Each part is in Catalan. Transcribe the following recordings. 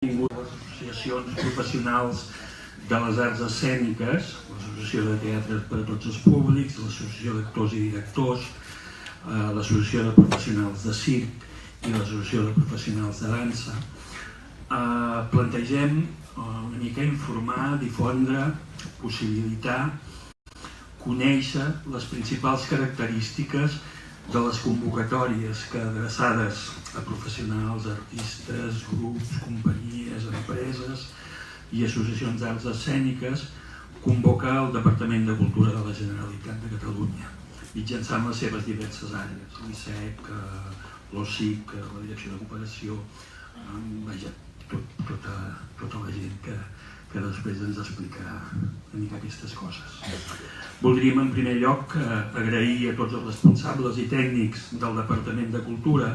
tingut les associacions professionals de les arts escèniques, l'Associació de Teatre per a Tots els Públics, l'Associació d'Actors i Directors, l'Associació de Professionals de Circ i l'Associació de Professionals de Dansa. Plantegem una mica informar, difondre, possibilitar, conèixer les principals característiques de les convocatòries que adreçades a professionals, artistes, grups, companyies, empreses i associacions d'arts escèniques convoca el Departament de Cultura de la Generalitat de Catalunya, mitjançant les seves diverses àrees, l'ICEC, l'OSIC, la Direcció de Cooperació, vaja, tota la gent que després ens explicarà una mica aquestes coses. Voldríem en primer lloc agrair a tots els responsables i tècnics del Departament de Cultura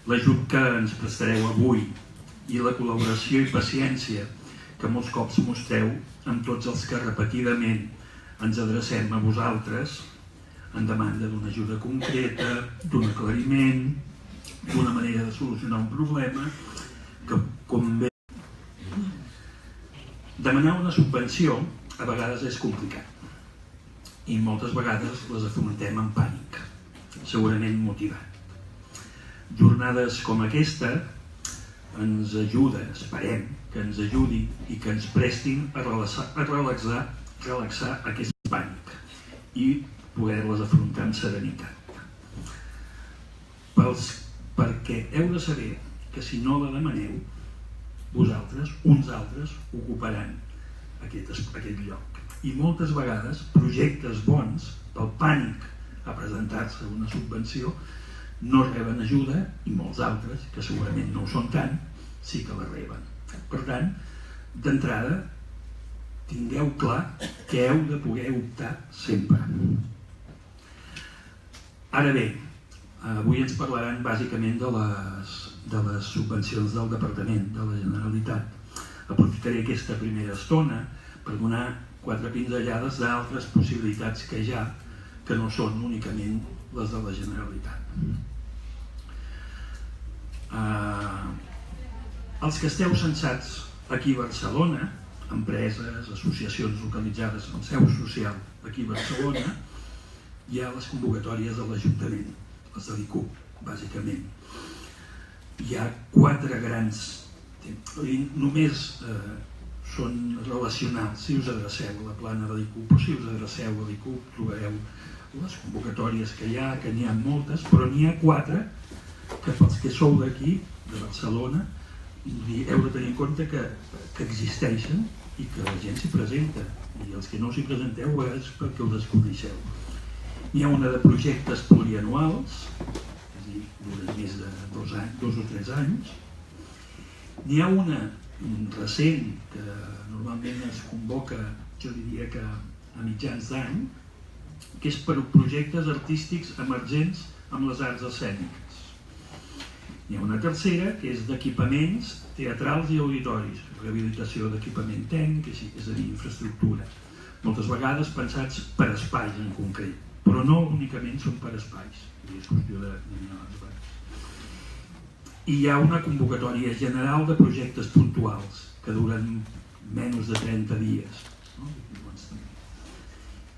l'ajut que ens prestareu avui i la col·laboració i paciència que molts cops mostreu amb tots els que repetidament ens adrecem a vosaltres en demanda d'una ajuda concreta, d'un aclariment, d'una manera de solucionar un problema que, com bé, demanar una subvenció a vegades és complicat i moltes vegades les afrontem amb pànic, segurament motivat. Jornades com aquesta ens ajuda, esperem que ens ajudi i que ens prestin a relaxar aquest pànic i poder-les afrontar amb serenitat. Perquè heu de saber que si no la demaneu, vosaltres, uns altres, ocuparan aquest lloc. I moltes vegades projectes bons, pel pànic a presentar-se a una subvenció, no reben ajuda i molts altres, que segurament no ho són tant, sí que la reben. Per tant, d'entrada, tingueu clar que heu de poder optar sempre. Ara bé, avui ens parlaran bàsicament de les subvencions del Departament de la Generalitat. Aprofitaré aquesta primera estona per donar 4 pinzellades d'altres possibilitats que hi ha, que no són únicament les de la Generalitat. Els que esteu censats aquí a Barcelona, empreses, associacions localitzades en seu social aquí a Barcelona, hi ha les convocatòries de l'Ajuntament, les de l'ICUP, bàsicament. Hi ha 4 grans, només són relacionals. Si us adreceu a la plana de l'ICUP o si us adreceu a l'ICUP trobareu les convocatòries que hi ha, que n'hi ha moltes, però n'hi ha 4 que pels que sou d'aquí, de Barcelona, heu de tenir en compte que existeixen i que la gent s'hi presenta, i els que no s'hi presenteu a vegades perquè ho desconeixeu. N'hi ha una de projectes plurianuals, és a dir, durant més de 2 o 3 anys. N'hi ha una recent que normalment es convoca, jo diria que a mitjans d'any, que és per projectes artístics emergents amb les arts escèniques. N'hi ha una tercera que és d'equipaments teatrals i auditoris, rehabilitació d'equipament tècnic, és a dir, infraestructura. Moltes vegades pensats per espais en concret, però no únicament són per espais, és qüestió de mirar les bases. I hi ha una convocatòria general de projectes puntuals que duren menys de 30 dies.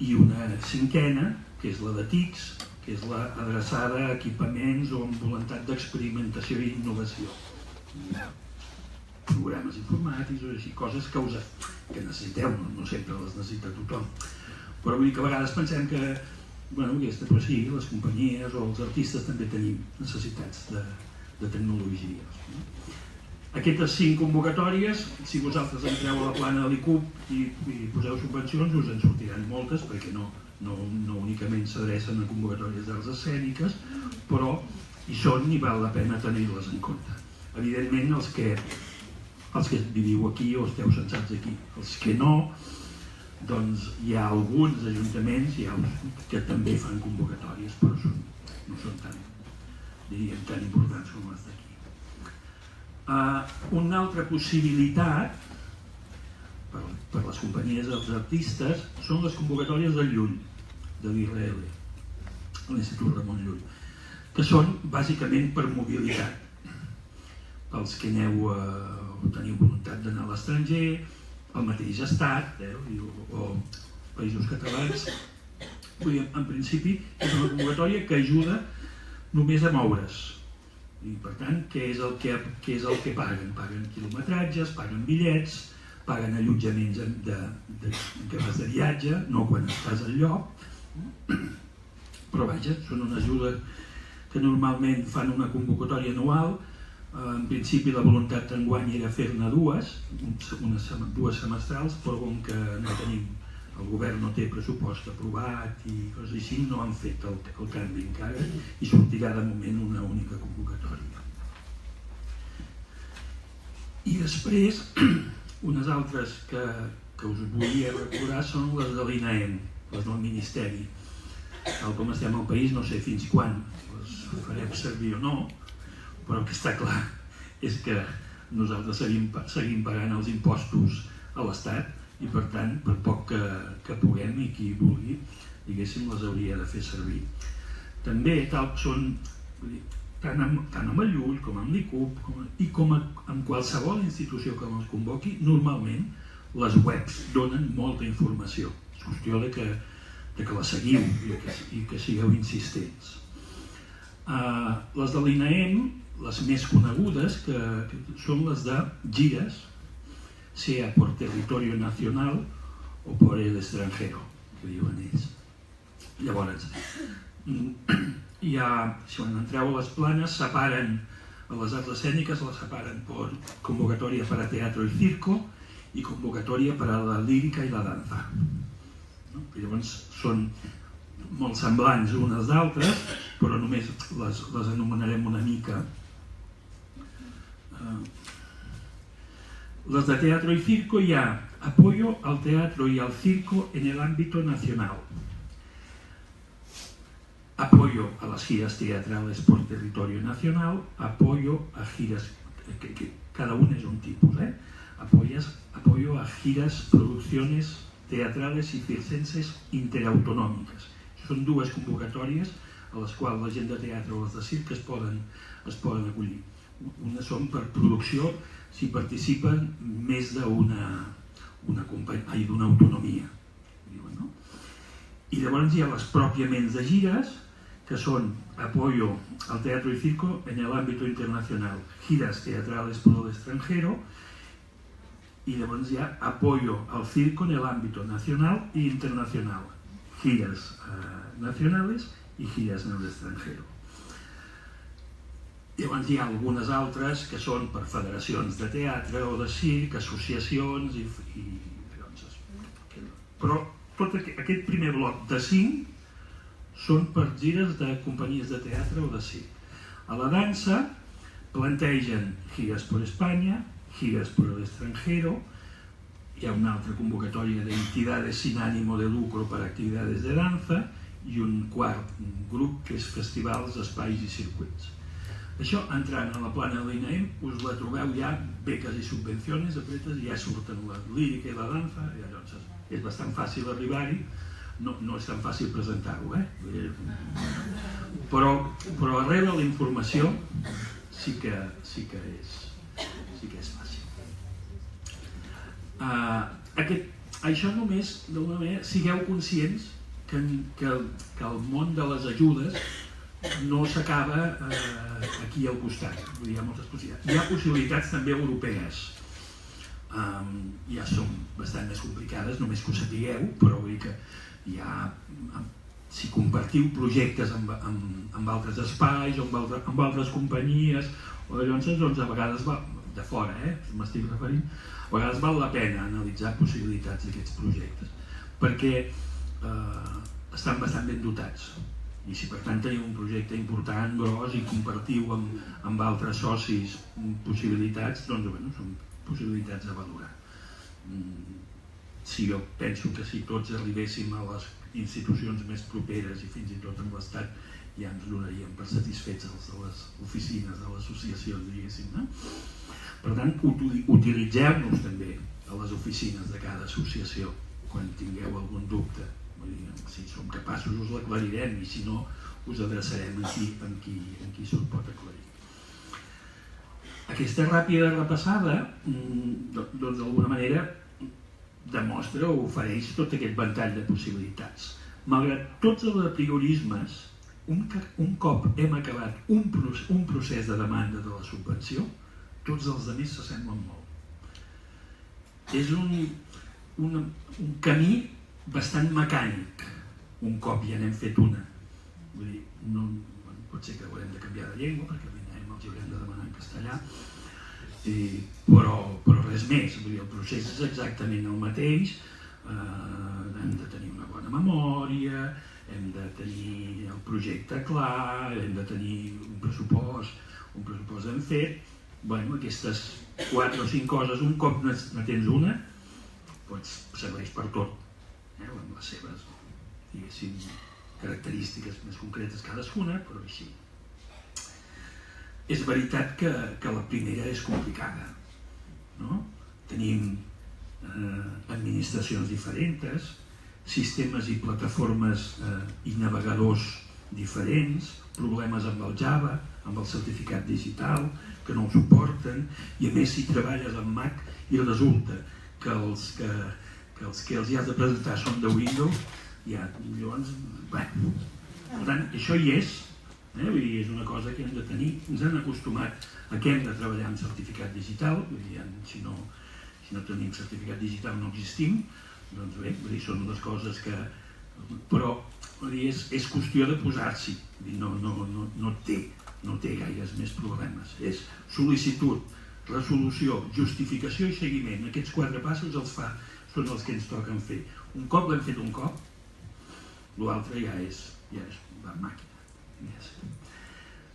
I una 5a, que és la de TICs, que és la adreçada a equipaments o amb voluntat d'experimentació i innovació. Programes informàtics o així, coses que necessiteu, no sempre les necessita tothom. Però vull dir que a vegades pensem que però sí, les companyies o els artistes també tenim necessitats de tecnologies. Aquestes 5 convocatòries, si vosaltres entreu a la plana de l'ICUP i poseu subvencions, us en sortiran moltes, perquè no únicament s'adrecen a convocatòries d'arts escèniques, però hi són i val la pena tenir-les en compte. Evidentment, els que viviu aquí o esteu censats aquí. Els que no, doncs hi ha alguns ajuntaments que també fan convocatòries, però no són tan importants com les d'aquí. Una altra possibilitat per les companyies dels artistes són les convocatòries del Llull, de l'IRL, l'Institut Ramon Llull, que són bàsicament per mobilitat. Pels que teniu l'estranger, el mateix estat o països catalans. Vull dir, en principi és una convocatòria que ajuda només a moure's. I per tant, què és el que paguen? Paguen quilometratges, paguen bitllets, paguen allotjaments que vas de viatge, no quan estàs al lloc. Però vaja, són una ajuda que normalment fan una convocatòria anual. En principi la voluntat d'enguany era fer-ne dues semestrals, però com que no tenim, el govern no té pressupost aprovat i coses així, no han fet el canvi encara i sortirà de moment una única convocatòria. I després, unes altres que us volia recordar són les de l'INAEM, les del Ministeri. Tal com estem al país, no sé fins quan les farem servir o no, però el que està clar és que nosaltres seguim pagant els impostos a l'Estat i per tant, per poc que puguem i qui vulgui, diguéssim, les hauria de fer servir. També són, tant amb el Llull com amb l'ICUP i com amb qualsevol institució que els convoqui, normalment les webs donen molta informació. És qüestió de que la seguiu i que sigueu insistents. Les de l'INAEM, les més conegudes, que són les de gires, sea por territorio nacional o por el extranjero, que diuen ells. Llavors, si entreu a les planes, separen a les arts escèniques, les separen per convocatòria per a teatro y circo i convocatòria per a la lírica i la danza. Llavors són molt semblants unes d'altres, però només les anomenarem una mica. Las de teatro y circo hi ha apoyo al teatro y al circo en el ámbito nacional, apoyo a las giras teatrales por territorio nacional, apoyo a giras, que cada una es un tipus, apoyo a giras, producciones teatrales y circenses interautonòmiques. Són dues convocatòries a les quals la gent de teatre o les de circ es poden acollir. Una són per producció si participen més d'una autonomia. I llavors hi ha les pròpiament de gires, que són apoyo al teatro y circo en el ámbito internacional, giras teatrales por el extranjero, y llavors hi ha apoyo al circo en el ámbito nacional e internacional, giras nacionales y giras en el extranjero. Llavors hi ha algunes altres que són per federacions de teatre o de circ, associacions però tot aquest primer bloc de 5 són per gires de companyies de teatre o de circ. A la dansa plantegen giras por España, giras por el extranjero, hi ha una altra convocatòria de entidades sin ánimo de lucro per actividades de danza i un quart grup que és festivals, espais i circuits. Això, entrant a la plana de l'INAEM, us la trobeu ja, beques i subvencions, apretes, i ja surten la lírica i la danza, i llavors és bastant fàcil arribar-hi, no és tan fàcil presentar-ho, però arrel de la informació sí que és fàcil. Això només, d'alguna manera, sigueu conscients que el món de les ajudes no s'acaba aquí al costat. Hi ha moltes possibilitats. Hi ha possibilitats també europees. Ja són bastant més complicades, només que ho sapigueu, però vull dir que hi ha, si compartiu projectes amb altres espais o amb altres companyies, o llavors a vegades de fora, m'estic referint, a vegades val la pena analitzar possibilitats d'aquests projectes, perquè estan bastant ben dotats. I si per tant teniu un projecte important, gros, i compartiu amb altres socis possibilitats, doncs són possibilitats a valorar. Jo penso que si tots arribéssim a les institucions més properes i fins i tot amb l'Estat ja ens donaríem per satisfets els de les oficines, de les associacions, diguéssim. Per tant, utilitzeu-nos també a les oficines de cada associació quan tingueu algun dubte. Si som capaços us l'aclarirem i si no us adreçarem amb qui se'l pot aclarir. Aquesta ràpida repassada d'alguna manera demostra o ofereix tot aquest ventall de possibilitats. Malgrat tots els apriorismes, un cop hem acabat un procés de demanda de la subvenció, tots els altres s'assemblen molt. És un camí bastant mecànic, un cop ja n'hem fet una. Vull dir, pot ser que haurem de canviar de llengua, perquè els haurem de demanar en castellà, però res més. Vull dir, el procés és exactament el mateix. Hem de tenir una bona memòria, hem de tenir el projecte clar, hem de tenir un pressupost ben fet. Bueno, aquestes 4 o 5 coses, un cop ne tens una, doncs serveix per tot, amb les seves, diguéssim, característiques més concretes cadascuna, però així. És veritat que la primera és complicada, no? Tenim administracions diferents, sistemes i plataformes i navegadors diferents, problemes amb el Java, amb el certificat digital, que no ho suporten, i a més si treballes amb Mac i resulta que els que els hi has de presentar són de Windows, llavors, bé, per tant, això hi és, és una cosa que hem de tenir. Ens han acostumat a que hem de treballar amb certificat digital, si no tenim certificat digital no existim, doncs bé, són unes coses que... Però és qüestió de posar-s'hi, no té gaires més problemes. És sol·licitud, resolució, justificació i seguiment. Aquests 4 passos són els que ens toquen fer. Un cop l'hem fet un cop, l'altre ja és la màquina.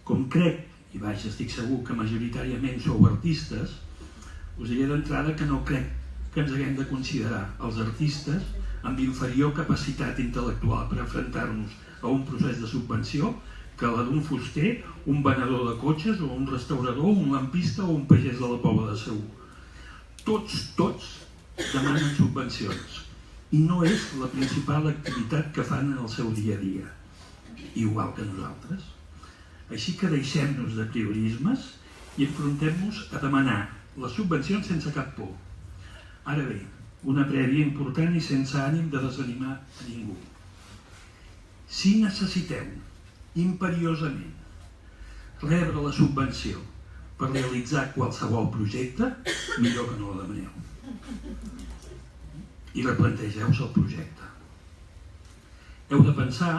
Com crec, i vaja, estic segur que majoritàriament sou artistes, us diré d'entrada que no crec que ens haguem de considerar els artistes amb inferior capacitat intel·lectual per enfrontar-nos a un procés de subvenció que la d'un fuster, un venedor de cotxes o un restaurador, un lampista o un pagès de la Pobla de Segur. Tots demanen subvencions i no és la principal activitat que fan en el seu dia a dia, igual que nosaltres. Així que deixem-nos de priorismes i enfrontem-nos a demanar les subvencions sense cap por. Ara bé, una prèvia important i sense ànim de desanimar a ningú. Si necessiteu imperiosament rebre la subvenció per realitzar qualsevol projecte, millor que no la demaneu. I replantegeu-vos el projecte. Heu de pensar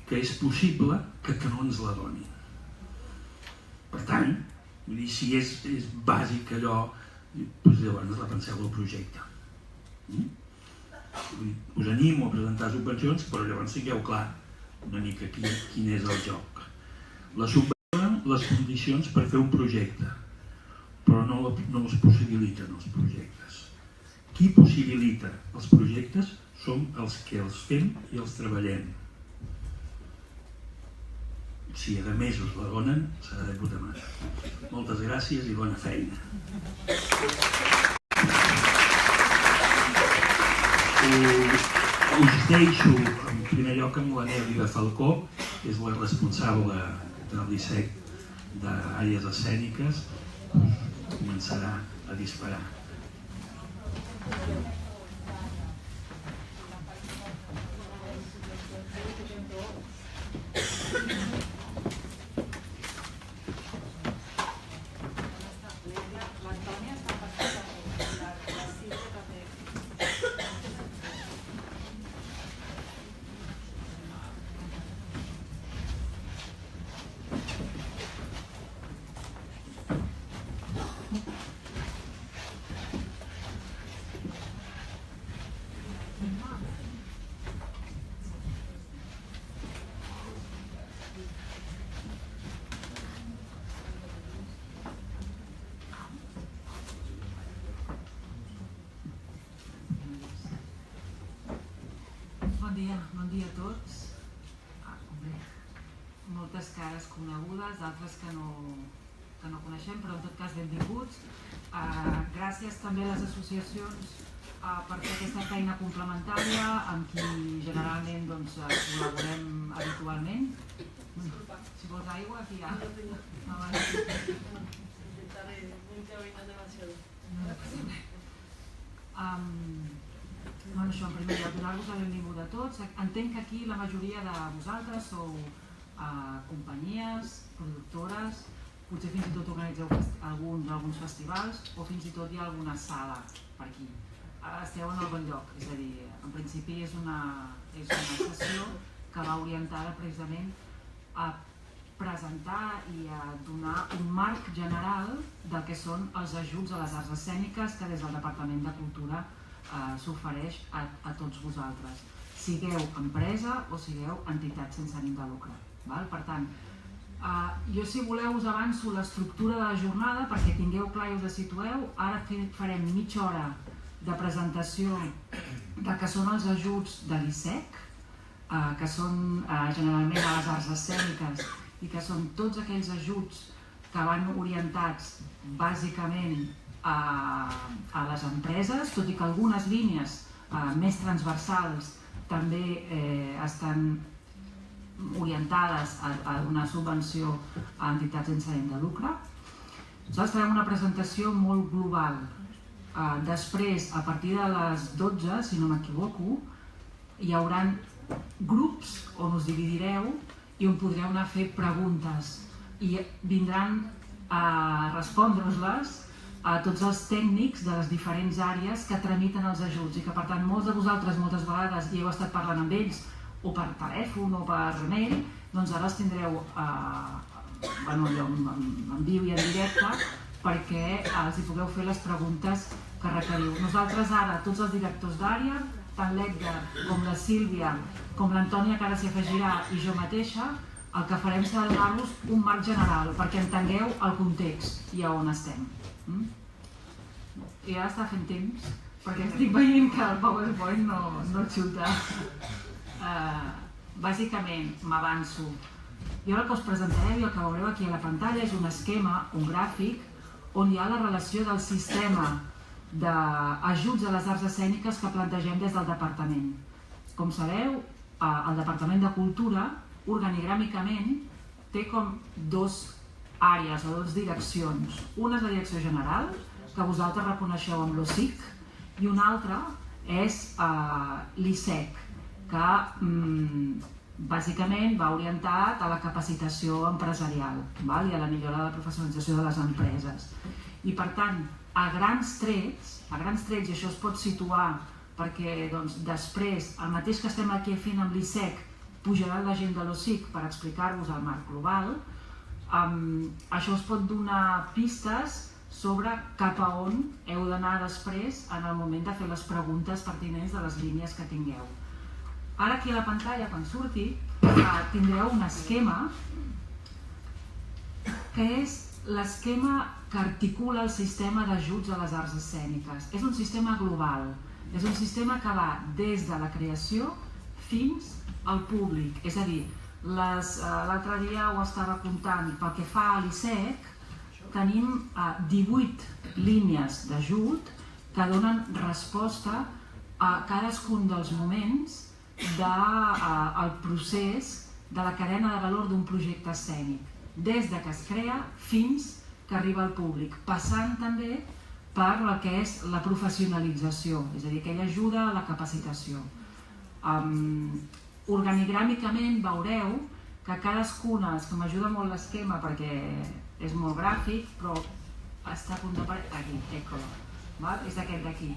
que és possible que no ens la donin. Per tant, si és bàsic allò, doncs llavors repenseu el projecte. Us animo a presentar subvencions, però llavors tingueu clar una mica quin és el joc. La subvenció, les condicions per fer un projecte, però no els possibiliten els projectes. Qui possibilita els projectes som els que els fem i els treballem. Si a més us la donen, serà de puta mare. Moltes gràcies i bona feina. Us deixo en primer lloc amb la Nèlia Falcó, que és la responsable de l'ISEC d'àrees escèniques. Començarà a disparar. Bon dia a tots. Moltes cares conegudes, d'altres que no coneixem, però en tot cas benvinguts. Gràcies també a les associacions per fer aquesta feina complementària amb qui generalment col·laborem habitualment. Si vols aigua, aquí hi ha. Intentaré, nunca oigo demasiado. Això, en primer lloc, donar-vos la benvinguda a tots. Entenc que aquí la majoria de vosaltres sou companyies, productores, potser fins i tot organitzeu alguns festivals o fins i tot hi ha alguna sala per aquí. Esteu en el bon lloc, és a dir, en principi és una sessió que va orientada precisament a presentar i a donar un marc general del que són els ajuts a les arts escèniques que des del Departament de Cultura s'ofereix a tots vosaltres, sigueu empresa o sigueu entitat sense ànim de lucre. Per tant, jo, si voleu, us avanço l'estructura de la jornada perquè tingueu clar i us situeu. Ara farem mitja hora de presentació del que són els ajuts de l'ISEC, que són generalment a les arts escèniques i que són tots aquells ajuts que van orientats bàsicament a les empreses, tot i que algunes línies més transversals també estan orientades a donar subvenció a entitats sense ànim de lucre. Nosaltres farem una presentació molt global. Després, a partir de les 12, si no m'equivoco, hi haurà grups on us dividireu i on podreu anar a fer preguntes i vindran a respondre-us-les a tots els tècnics de les diferents àrees que tramiten els ajuts i que, per tant, molts de vosaltres moltes vegades hi heu estat parlant amb ells o per telèfon o per mail, doncs ara els tindreu en viu i en directe perquè els hi pugueu fer les preguntes que requeriu. Nosaltres ara, tots els directors d'àrea, tant l'Edgar com la Sílvia, com l'Antònia, que ara s'hi afegirà, i jo mateixa, el que farem serà donar-vos un marc general perquè entengueu el context i a on estem. I ara està fent temps, perquè estic veient que el PowerPoint no xuta. Bàsicament, m'avanço. Jo el que us presentaré i el que veureu aquí a la pantalla és un esquema, un gràfic, on hi ha la relació del sistema d'ajuts a les arts escèniques que plantegem des del departament. Com sabeu, el Departament de Cultura, organigràmicament, té com dues àrees o dues direccions. Una és la direcció general, que vosaltres reconeixeu amb l'OSIC, i una altra és l'ISEC, que bàsicament va orientat a la capacitació empresarial i a la millora de la professionalització de les empreses. I per tant, a grans trets, i això es pot situar perquè després, el mateix que estem aquí fent amb l'ISEC, pujarà la gent de l'OSIC per explicar-vos el marc global, això us pot donar pistes sobre cap a on heu d'anar després en el moment de fer les preguntes pertinents de les línies que tingueu. Ara aquí a la pantalla, quan surti, tindreu un esquema que és l'esquema que articula el sistema d'ajuts a les arts escèniques. És un sistema global, és un sistema que va des de la creació fins al públic. És a dir, l'altre dia ho estava comptant, pel que fa a l'ISEC, tenim 18 línies d'ajut que donen resposta a cadascun dels moments del procés de la cadena de valor d'un projecte escènic, des que es crea fins que arriba al públic, passant també per el que és la professionalització, és a dir, aquella ajuda a la capacitació. Organigràmicament veureu que cadascuna, és que m'ajuda molt l'esquema perquè és molt gràfic, però està a punt d'aparèixer aquí, és aquest d'aquí.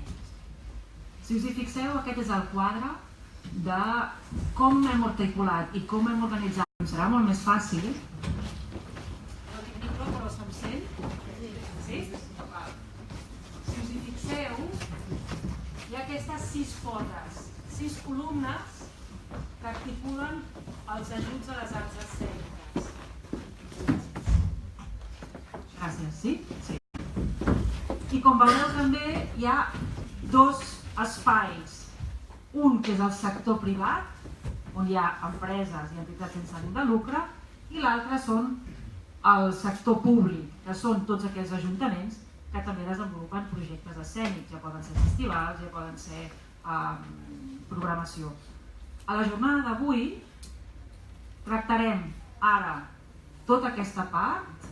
Si us hi fixeu, aquest és el quadre de com hem articulat i com hem organitzat. Serà molt més fàcil. No tinc micro, però se'm sent? Sí? Si us hi fixeu, hi ha aquestes 6 potes, 6 columnes que articulen els ajuts a les arts escèniques. Gràcies, sí? Sí. I com veureu també hi ha 2 espais. Un que és el sector privat, on hi ha empreses i entitats sense ànim de lucre, i l'altre són el sector públic, que són tots aquells ajuntaments que també desenvolupen projectes escènics, ja poden ser festivals, ja poden ser programació. A la jornada d'avui tractarem ara tota aquesta part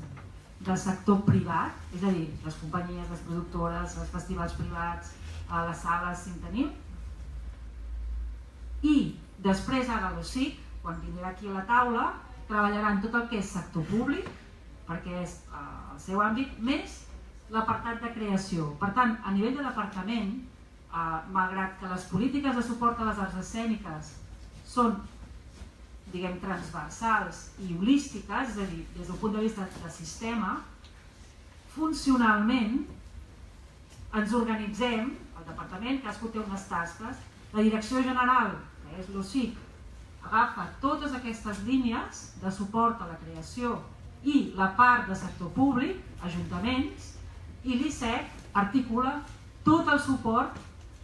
del sector privat, és a dir, les companyies, les productores, els festivals privats, les sales, si en tenim. I després, ara l'OSIC, quan vindrà aquí a la taula, treballaran tot el que és sector públic, perquè és el seu àmbit, més l'apartat de creació. Per tant, a nivell de departament, malgrat que les polítiques de suport a les arts escèniques són, diguem, transversals i holístiques, és a dir, des del punt de vista de sistema, funcionalment ens organitzem, el departament, cadascú té unes tasques, la direcció general, que és l'OSIC, agafa totes aquestes línies de suport a la creació i la part de sector públic, ajuntaments, i l'ISEC articula tot el suport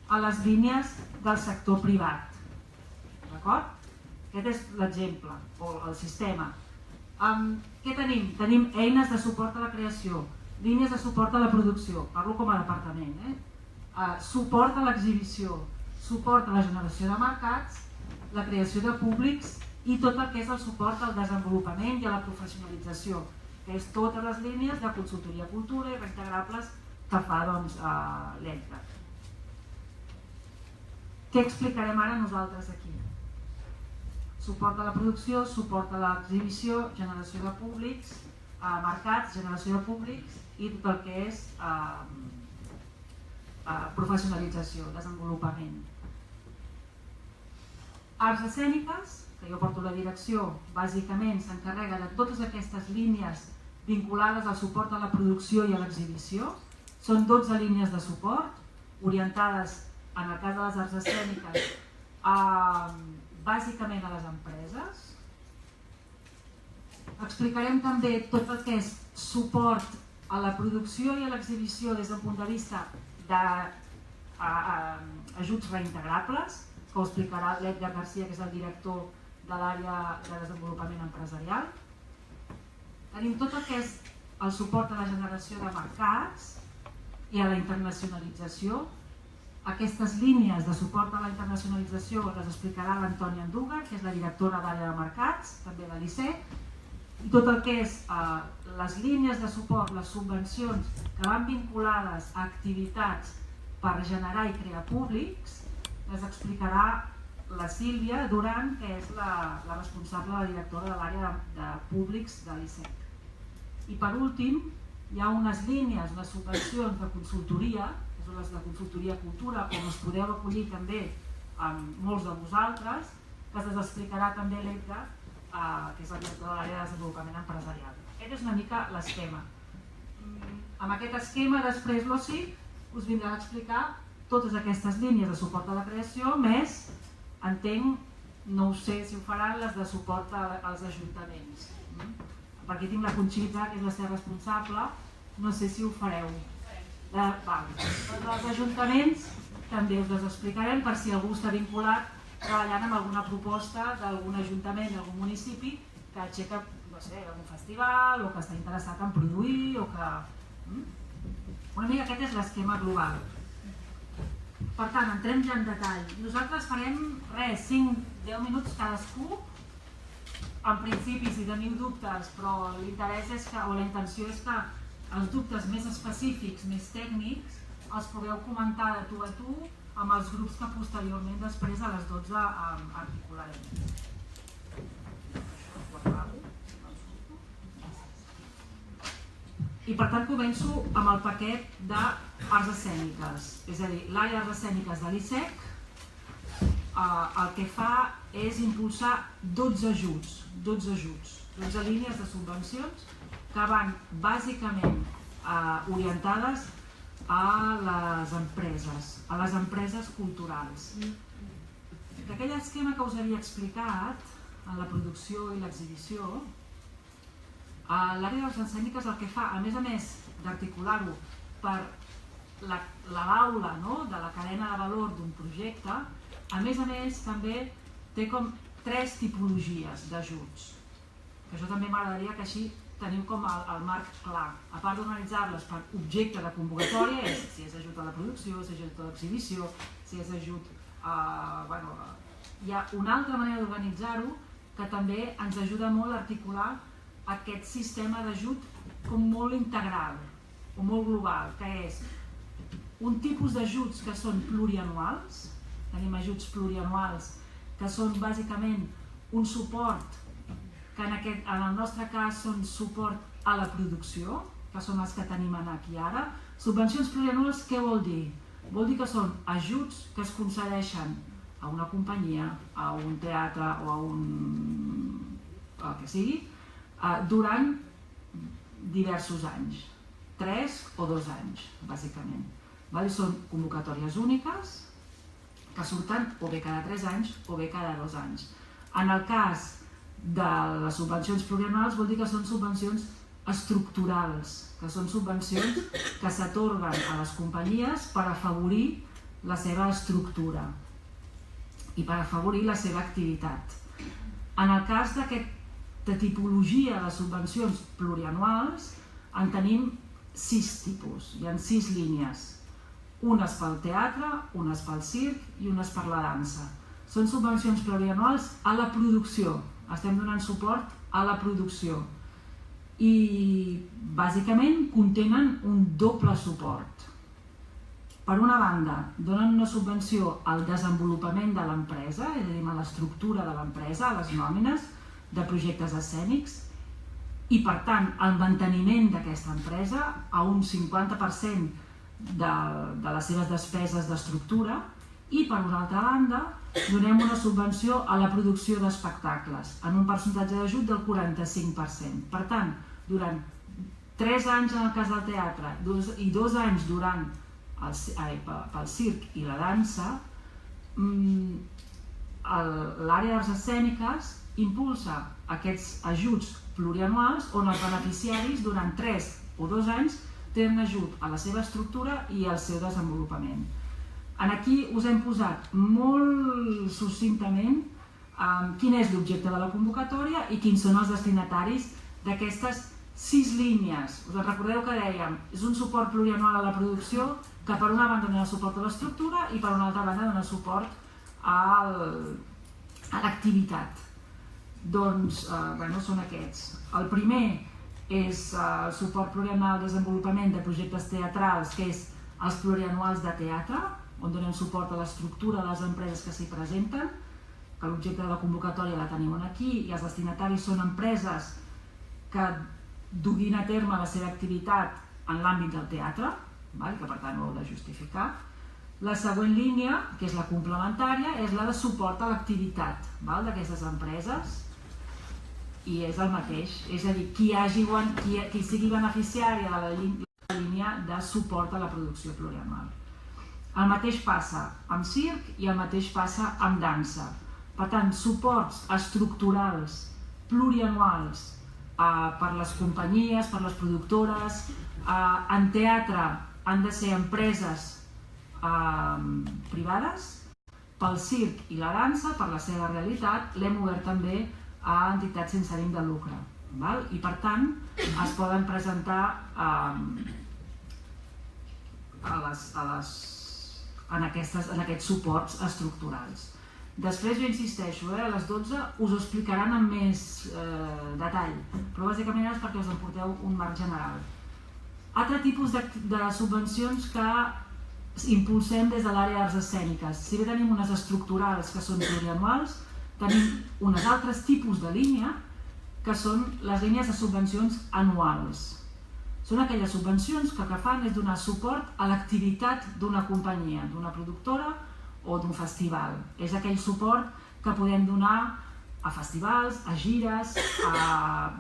a les línies del sector privat. D'acord? Aquest és l'exemple, o el sistema. Què tenim? Tenim eines de suport a la creació, línies de suport a la producció, parlo com a departament, suport a l'exhibició, suport a la generació de mercats, la creació de públics i tot el que és el suport al desenvolupament i a la professionalització, que és totes les línies de consultoria cultura i reintegrables que fa l'ENCA. Què explicarem ara nosaltres aquí? Suport a la producció, suport a l'exhibició, generació de públics, mercats, generació de públics i tot el que és professionalització, desenvolupament. Arts escèniques, que jo porto la direcció, bàsicament s'encarrega de totes aquestes línies vinculades al suport a la producció i a l'exhibició. Són 12 línies de suport, orientades, en el cas de les arts escèniques, bàsicament a les empreses. Explicarem també tot el que és suport a la producció i a l'exhibició des d'un punt de vista d'ajuts reintegrables, que ho explicarà l'Edgar Garcia, que és el director de l'àrea de desenvolupament empresarial. Tenim tot el que és el suport a la generació de mercats i a la internacionalització. Aquestes línies de suport a la internacionalització les explicarà l'Antònia Andúgar, que és la directora d'àrea de mercats, també de l'ISEC, i tot el que és les línies de suport, les subvencions que van vinculades a activitats per generar i crear públics, les explicarà la Sílvia Duran, que és la responsable, la directora de l'àrea de públics de l'ISEC. I per últim, hi ha unes línies, unes subvencions de consultoria, que són les de consultoria cultura, on us podeu acollir també amb molts de vosaltres, que es explicarà també l'Edgar, que és el director de l'àrea de desenvolupament empresarial. Aquest és una mica l'esquema. Amb aquest esquema, després l'OSIC us vindrà a explicar totes aquestes línies de suport a la creació, més, entenc, no ho sé si ho faran, les de suport als ajuntaments. Perquè tinc la Conxita, que és la seva responsable, no sé si ho fareu. Els ajuntaments també us les explicarem per si algú està vinculat treballant amb alguna proposta d'algun ajuntament, d'algun municipi que aixeca, no sé, algun festival o que està interessat en produir o que... Una mica aquest és l'esquema global. Per tant, entrem ja en detall. Nosaltres farem, 5-10 minuts cadascú. En principi, si teniu dubtes, però l'interès és que, o la intenció és que els dubtes més específics, més tècnics, els pugueu comentar de tu a tu amb els grups que posteriorment després a les 12 articularem. I per tant començo amb el paquet d'arts escèniques, és a dir, l'àrea d'arts escèniques de l'ISEC el que fa és impulsar 12 ajuts, 12 línies de subvencions que van bàsicament orientades a les empreses culturals. D'aquell esquema que us havia explicat en la producció i l'exhibició, l'àrea d'arts escèniques el que fa, a més d'articular-ho per la baula de la cadena de valor d'un projecte, a més també té com 3 tipologies d'ajuts, que això també m'agradaria que així teniu com el marc clar. A part d'organitzar-les per objecte de convocatòria, si és ajut a la producció, si és ajut a l'exhibició, si és ajut a... Hi ha una altra manera d'organitzar-ho que també ens ajuda molt a articular aquest sistema d'ajut com molt integral o molt global, que és un tipus d'ajuts que són plurianuals. Tenim ajuts plurianuals que són bàsicament un suport, que en el nostre cas són suport a la producció, que són els que tenim aquí ara. Subvencions plurianuals què vol dir? Vol dir que són ajuts que es concedeixen a una companyia, a un teatre o a el que sigui, durant diversos anys, 3 o 2 anys, bàsicament. Són convocatòries úniques que surten o bé cada 3 anys o bé cada 2 anys. En el cas de les subvencions plurianuals vol dir que són subvencions estructurals, que són subvencions que s'atorguen a les companyies per afavorir la seva estructura i per afavorir la seva activitat. En el cas d'aquesta tipologia de subvencions plurianuals en tenim 6 tipus, hi ha 6 línies. Unes pel teatre, unes pel circ i unes per la dansa. Són subvencions plurianuals a la producció, estem donant suport a la producció i bàsicament contenen un doble suport. Per una banda, donen una subvenció al desenvolupament de l'empresa, és a dir, a l'estructura de l'empresa, a les nòmines de projectes escènics, i per tant el manteniment d'aquesta empresa a un 50% de les seves despeses d'estructura, i per una altra banda donem una subvenció a la producció d'espectacles en un percentatge d'ajut del 45%. Per tant, durant 3 anys en el cas del teatre i 2 anys pel circ i la dansa, l'àrea d'arts escèniques impulsa aquests ajuts plurianuals on els beneficiaris durant 3 o 2 anys tenen ajut a la seva estructura i al seu desenvolupament. Aquí us hem posat molt succintament quin és l'objecte de la convocatòria i quins són els destinataris d'aquestes 6 línies. Us recordeu que dèiem, és un suport plurianual a la producció que per una banda dona suport a l'estructura i per una altra banda dona suport a l'activitat. Doncs són aquests. El primer és el suport plurianual al desenvolupament de projectes teatrals, que és els plurianuals de teatre, on donem suport a l'estructura de les empreses que s'hi presenten, que l'objecte de la convocatòria la tenim aquí, i els destinataris són empreses que duguin a terme la seva activitat en l'àmbit del teatre, que per tant ho heu de justificar. La següent línia, que és la complementària, és la de suport a l'activitat d'aquestes empreses, i és el mateix, és a dir, qui sigui beneficiari de la línia de suport a la producció plurianual. El mateix passa amb circ i el mateix passa amb dansa. Per tant, suports estructurals plurianuals per les companyies, per les productores. En teatre han de ser empreses privades. Pel circ i la dansa, per la seva realitat, l'hem obert també a entitats sense ànim de lucre. I per tant, es poden presentar en aquests suports estructurals. Després, jo insisteixo, a les 12 us ho explicaran amb més detall, però bàsicament és perquè us en porteu un marc general. Altre tipus de subvencions que impulsem des de l'àrea d'arts escèniques. Si bé tenim unes estructurals que són plurianuals, tenim uns altres tipus de línia que són les línies de subvencions anuals. Són aquelles subvencions que el que fan és donar suport a l'activitat d'una companyia, d'una productora o d'un festival. És aquell suport que podem donar a festivals, a gires, a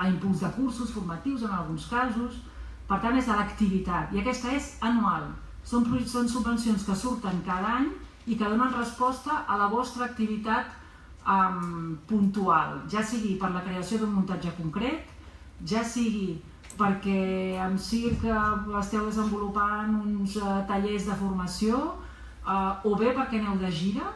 impuls de cursos formatius en alguns casos. Per tant, és a l'activitat, i aquesta és anual. Són subvencions que surten cada any i que donen resposta a la vostra activitat puntual, ja sigui per la creació d'un muntatge concret, ja sigui perquè en circ esteu desenvolupant uns tallers de formació, o bé perquè aneu de gira,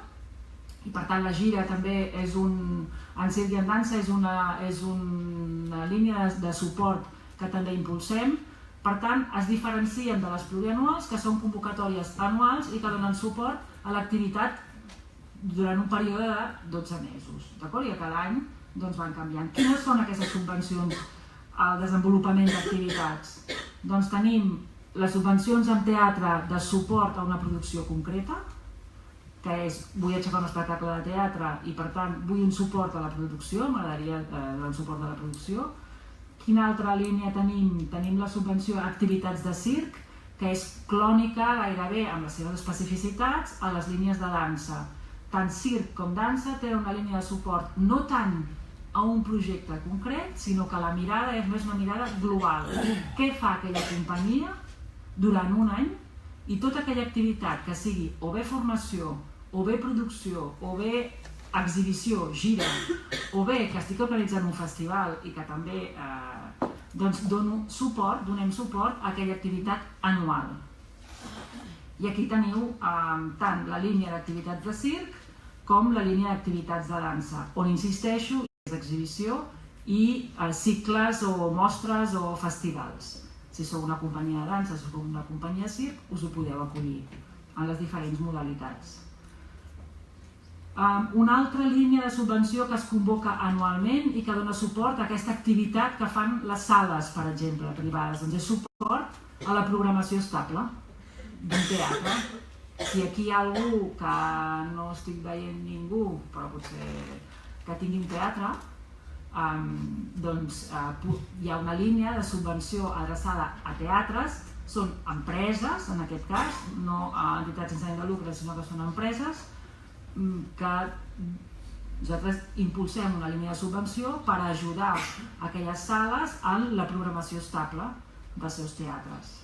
i per tant la gira també és en circ i en dansa és una línia de suport que també impulsem. Per tant, es diferencien de les plurianuals, que són convocatòries anuals i que donen suport a l'activitat durant un període de 12 mesos. I que cada any van canviant. Quines són aquestes subvencions el desenvolupament d'activitats? Doncs tenim les subvencions en teatre de suport a una producció concreta, que és vull aixecar un espectacle de teatre i per tant vull un suport a la producció, m'agradaria donar un suport a la producció. Quina altra línia tenim? Tenim la subvenció a activitats de circ, que és clònica gairebé amb les seves especificitats a les línies de dansa. Tant circ com dansa té una línia de suport no tant a un projecte concret, sinó que la mirada és més una mirada global. Què fa aquella companyia durant un any i tota aquella activitat que sigui o bé formació, o bé producció, o bé exhibició, gira, o bé que estic organitzant un festival i que també donem suport a aquella activitat anual. I aquí teniu tant la línia d'activitats de circ com la línia d'activitats de dansa, on insisteixo és exhibició i cicles o mostres o festivals. Si sou una companyia de dansa, si sou una companyia de circ, us ho podeu acollir en les diferents modalitats. Una altra línia de subvenció que es convoca anualment i que dona suport a aquesta activitat que fan les sales, per exemple, privades, doncs és suport a la programació estable d'un teatre. Si aquí hi ha algú que no estic veient ningú, però potser que tingui un teatre, doncs hi ha una línia de subvenció adreçada a teatres, són empreses en aquest cas, no entitats sense ànim de lucre, sinó que són empreses que nosaltres impulsem una línia de subvenció per ajudar aquelles sales en la programació estable dels seus teatres.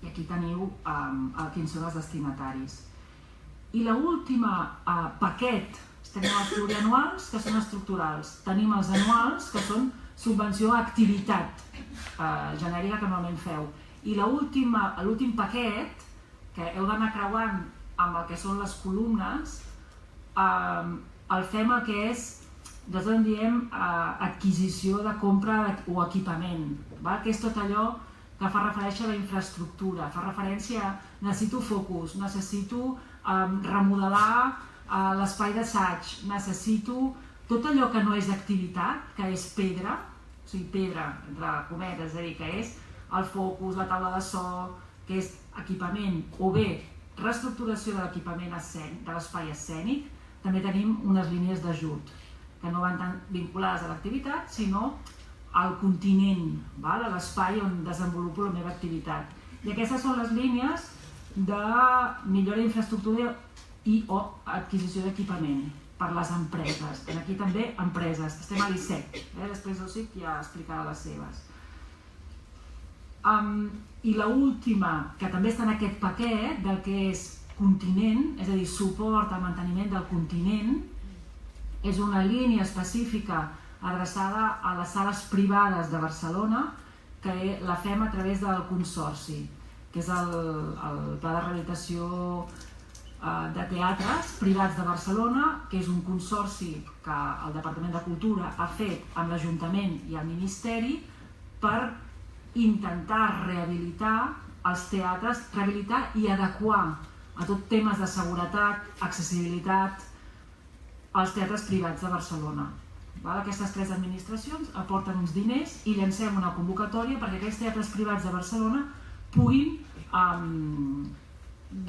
I aquí teniu quins són els destinataris. I l'última paquet, tenim els plurianuals, que són estructurals. Tenim els anuals, que són subvenció a activitat genèrica que normalment feu. I l'últim paquet, que heu d'anar creuant amb el que són les columnes, el fem el que és, nosaltres en diem adquisició de compra o equipament, que és tot allò que fa referència a la infraestructura, fa referència a necessito focus, necessito remodelar l'espai d'assaig, necessito tot allò que no és activitat, que és pedra, o sigui, pedra, entre cometes, és a dir, que és el focus, la taula de so, que és equipament, o bé reestructuració de l'equipament de l'espai escènic. També tenim unes línies d'ajut, que no van tan vinculades a l'activitat, sinó al continent, a l'espai on desenvolupo la meva activitat. I aquestes són les línies de millora d'infraestructura i o adquisició d'equipament per les empreses. Aquí també empreses, estem a l'ICEC, després l'OSIC ja explicarà les seves. I l'última, que també està en aquest paquet del que és continent, és a dir, suport al manteniment del continent, és una línia específica adreçada a les sales privades de Barcelona, que la fem a través del Consorci, que és el Pla de Rehabilitació de Teatres Privats de Barcelona, que és un consorci que el Departament de Cultura ha fet amb l'Ajuntament i el Ministeri per intentar rehabilitar els teatres, rehabilitar i adequar a tot temes de seguretat, accessibilitat, als teatres privats de Barcelona. Aquestes tres administracions aporten uns diners i llancem una convocatòria perquè aquells teatres privats de Barcelona puguin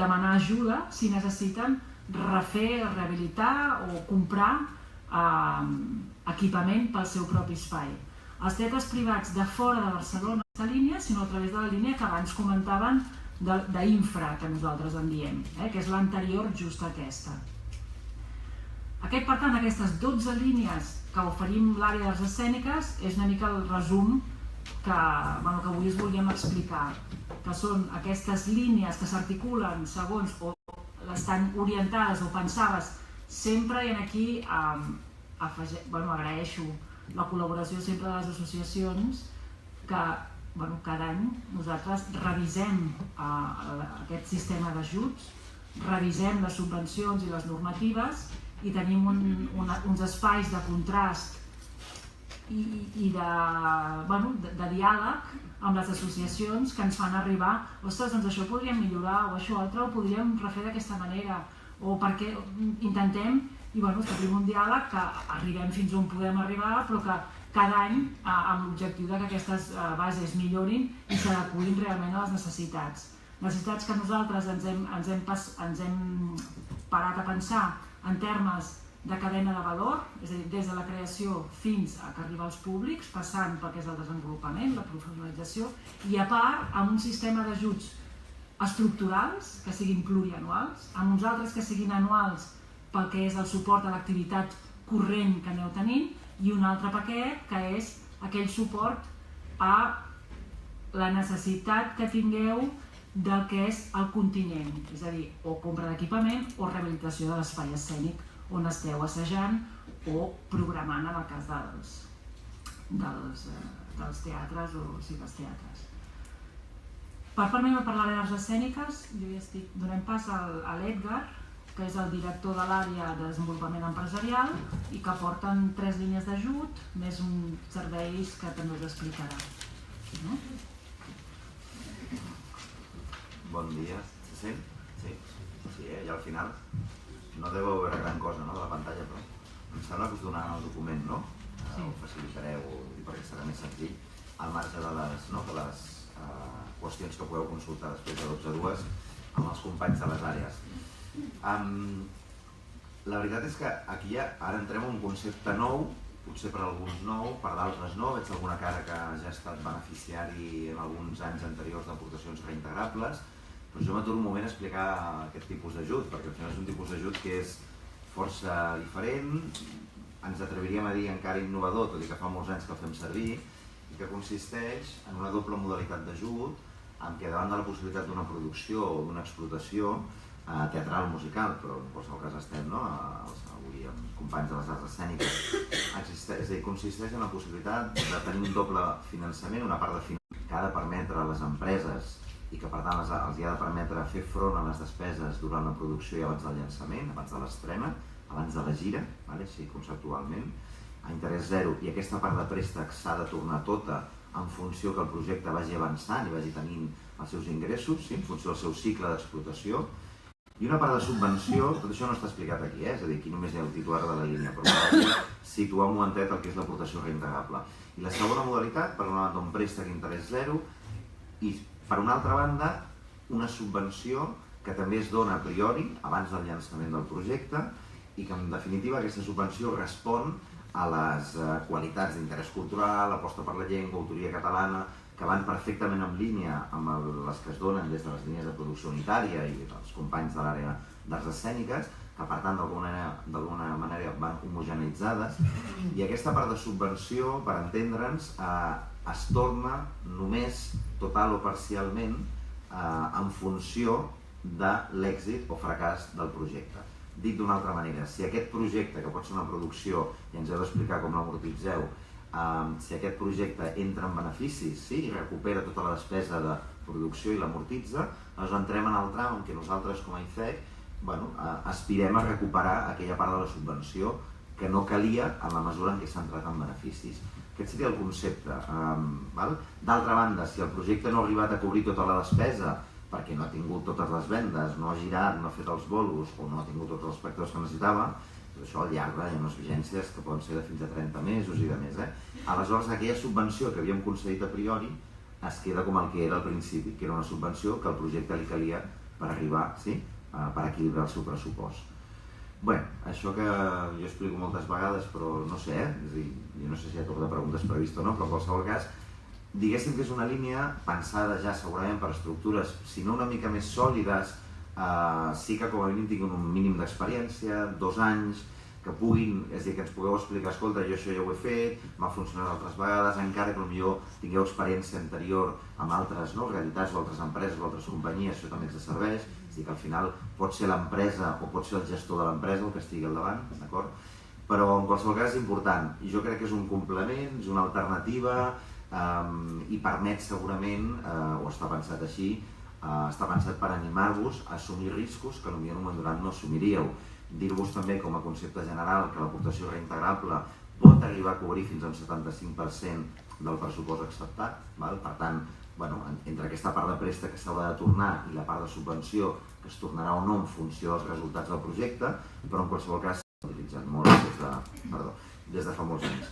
demanar ajuda si necessiten refer, rehabilitar o comprar equipament pel seu propi espai. Els teatres privats de fora de Barcelona no aquesta línia, sinó a través de la línia que abans comentaven d'infra, que nosaltres en diem, que és l'anterior just a aquesta. Per tant, aquestes 12 línies que oferim l'àrea de les escèniques és una mica el resum que avui us volíem explicar, que són aquestes línies que s'articulen segons o estan orientades o pensades sempre, i aquí agraeixo la col·laboració sempre de les associacions, que cada any nosaltres revisem aquest sistema d'ajuts, revisem les subvencions i les normatives i tenim uns espais de contrast i de diàleg amb les associacions que ens fan arribar ostres, doncs això ho podríem millorar o això altre ho podríem refer d'aquesta manera o perquè intentem i establim un diàleg que arribem fins on podem arribar però que cada any amb l'objectiu que aquestes bases millorin i s'adequin realment a les necessitats. Necessitats que nosaltres ens hem parat a pensar en termes de cadena de valor, és a dir, des de la creació fins a que arriba als públics, passant pel que és el desenvolupament, la professionalització, i a part amb un sistema d'ajuts estructurals que siguin plurianuals, amb uns altres que siguin anuals pel que és el suport a l'activitat corrent que aneu tenint, i un altre paquet que és aquell suport a la necessitat que tingueu del que és el continent, és a dir, o compra d'equipament o rehabilitació de l'espai escènic on esteu assajant o programant en el cas dels teatres o cibeteatres. Per part meva parlaré d'arts escèniques, jo ja estic donant pas a l'Edgar, que és el director de l'àrea de desenvolupament empresarial i que porten 3 línies d'ajut, més uns serveis que també us explicarà. Bon dia, se sent? Sí, i al final no deu veure gran cosa de la pantalla, però em sembla que us donaran el document, no? Ho facilitareu perquè serà més senzill, al marge de les qüestions que podeu consultar després de 12 a 2 amb els companys de les àrees. La veritat és que aquí ara entrem en un concepte nou, potser per alguns nou, per d'altres no, veig alguna cara que ja ha estat beneficiari en alguns anys anteriors d'aportacions reintegrables, però jo m'aturo un moment a explicar aquest tipus d'ajut, perquè al final és un tipus d'ajut que és força diferent, ens atreviríem a dir encara innovador, tot i que fa molts anys que el fem servir, i que consisteix en una doble modalitat d'ajut, en què davant de la possibilitat d'una producció o d'una explotació teatral musical, però en qualsevol cas estem avui amb companys de les arts escèniques, és a dir, consisteix en la possibilitat de tenir un doble finançament, una part de finançament que ha de permetre a les empreses i que per tant els ha de permetre fer front a les despeses durant la producció i abans del llançament, abans de l'estrena, abans de la gira, així conceptualment, a interès zero, i aquesta part de préstec s'ha de tornar tota en funció que el projecte vagi avançant i vagi tenint els seus ingressos, en funció del seu cicle d'explotació, i una part de subvenció, tot això no està explicat aquí, és a dir, aquí només hi ha el titular de la línia, però m'agradaria situar un momentet el que és l'aportació reintegrable. I la segona modalitat, per una banda, un préstec interès zero, i per una altra banda, una subvenció que també es dona a priori, abans del llançament del projecte, i que en definitiva aquesta subvenció respon a les qualitats d'interès cultural, aposta per la llengua, autoria catalana, que van perfectament en línia amb les que es donen des de les línies de producció unitària i els companys de l'àrea d'arts escèniques, que per tant d'alguna manera van homogeneitzades, i aquesta part de subvenció, per entendre'ns, es torna només total o parcialment en funció de l'èxit o fracàs del projecte. Dit d'una altra manera, si aquest projecte, que pot ser una producció, i ens heu d'explicar com l'amortitzeu, si aquest projecte entra en beneficis i recupera tota la despesa de producció i l'amortitza, doncs entrem en el tram en què nosaltres com a IFEC aspirem a recuperar aquella part de la subvenció que no calia en la mesura en què s'ha entrat en beneficis. Aquest seria el concepte. D'altra banda, si el projecte no ha arribat a cobrir tota la despesa perquè no ha tingut totes les vendes, no ha girat, no ha fet els bolos o no ha tingut tots els espectadors que necessitava, això al llarg hi ha unes vigències que poden ser de fins a 30 mesos i de més. Aleshores, aquella subvenció que havíem concedit a priori es queda com el que era al principi, que era una subvenció que al projecte li calia per arribar, per equilibrar el seu pressupost. Bé, això que jo explico moltes vegades, però no sé, jo no sé si hi ha torn de preguntes previst o no, però en qualsevol cas, diguéssim que és una línia pensada ja segurament per estructures, si no una mica més sòlides, sí que com a mínim tinguin un mínim d'experiència, 2 anys, que puguin, és a dir, que ens pugueu explicar, escolta, jo això ja ho he fet, m'ha funcionat altres vegades, encara que potser tingueu experiència anterior amb altres realitats o altres empreses o altres companyies, això també ens serveix, és a dir, que al final pot ser l'empresa o pot ser el gestor de l'empresa el que estigui al davant, d'acord? Però en qualsevol cas és important, i jo crec que és un complement, és una alternativa, i permet segurament, o està pensat així, està pensat per animar-vos a assumir riscos que potser en un moment donat no assumiríeu. Dir-vos també com a concepte general que l'aportació reintegrable pot arribar a cobrir fins a un 75% del pressupost acceptat. Per tant, entre aquesta part de préstec que s'haurà de tornar i la part de subvenció que es tornarà o no en funció dels resultats del projecte, però en qualsevol cas s'ha utilitzat molt des de fa molts anys.